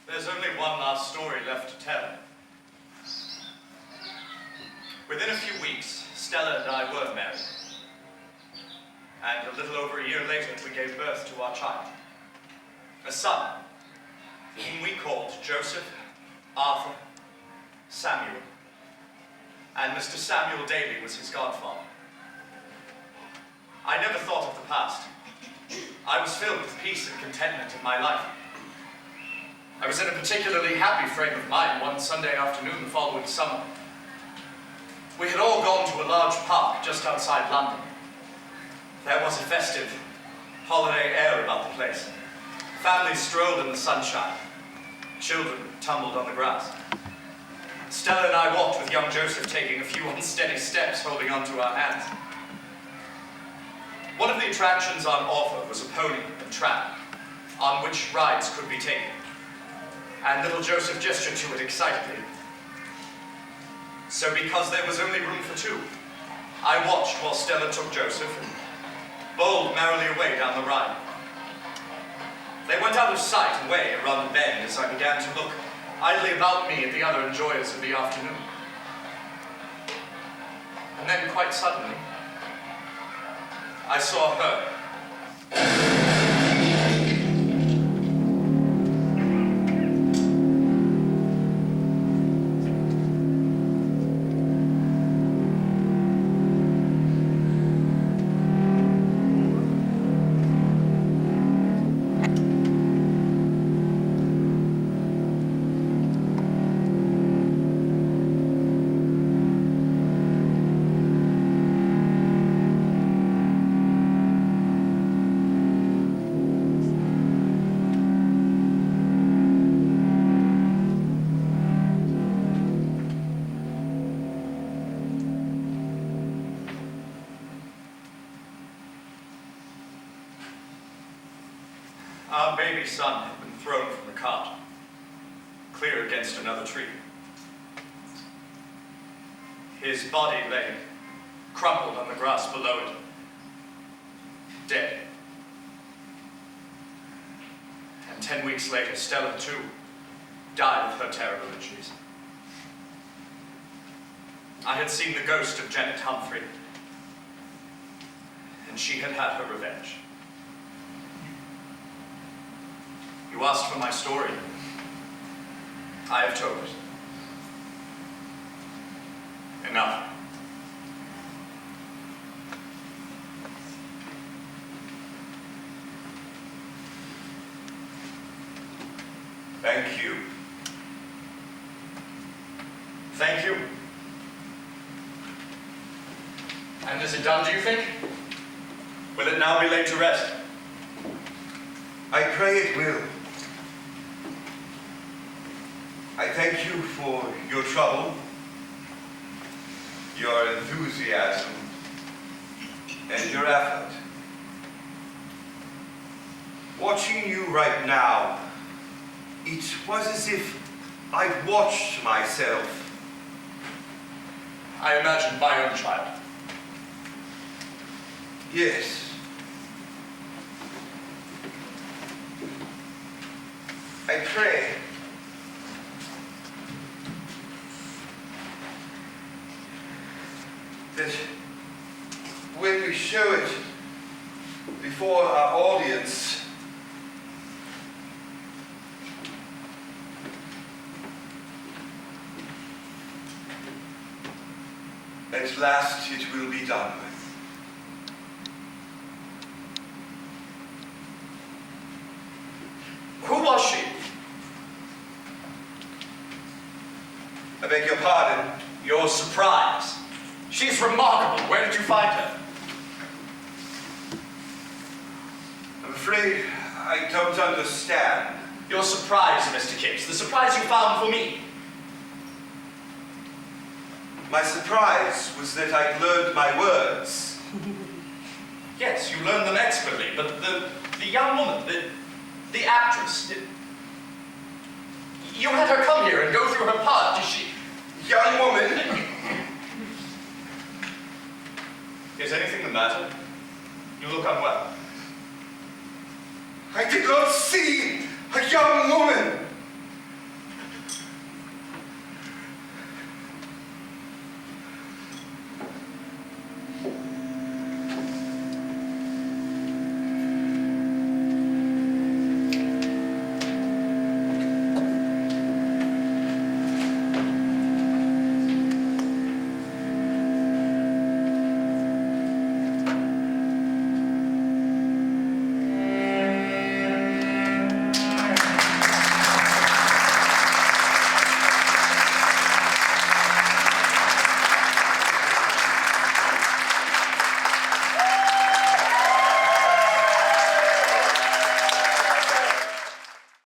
There's only one last story left to tell. Within a few weeks, Stella and I were married. And a little over a year later, we gave birth to our child. A son, whom we called Joseph, Arthur, Samuel. And Mr. Samuel Daly was his godfather. I never thought of the past. I was filled with peace and contentment in my life. I was in a particularly happy frame of mind one Sunday afternoon the following summer. We had all gone to a large park just outside London. There was a festive, holiday air about the place. Families strolled in the sunshine. Children tumbled on the grass. Stella and I walked with young Joseph, taking a few unsteady steps, holding onto our hands. One of the attractions on offer was a pony and trap, on which rides could be taken. And little Joseph gestured to it excitedly. So because there was only room for two, I watched while Stella took Joseph and bowled merrily away down the ride. They went out of sight and way around the bend as I began to look idly about me at the other enjoyers of the afternoon. And then quite suddenly, I saw her. Our baby son had been thrown from the cart, clear against another tree. His body lay crumpled on the grass below it, dead. And 10 weeks later, Stella, too, died of her terrible injuries. I had seen the ghost of Jennet Humphrey, and she had had her revenge. You asked for my story. I have told it. Enough. Thank you. Thank you. And is it done, do you think? Will it now be laid to rest? I pray it will. I thank you for your trouble, your enthusiasm, and your effort. Watching you right now, it was as if I'd watched myself. I imagined my own child. Yes. I pray that when we show it before our audience, At last it will be done with. Who was she? I beg your pardon. Your surprise. She's remarkable. Where did you find her? I'm afraid I don't understand. Your surprise, Mr. Kipps. The surprise you found for me. My surprise was that I'd learned my words. Yes, you learned them expertly, but the young woman, the actress, you had her come here and go through her part. Did she? Young woman! Is anything the matter? You look unwell. I did not see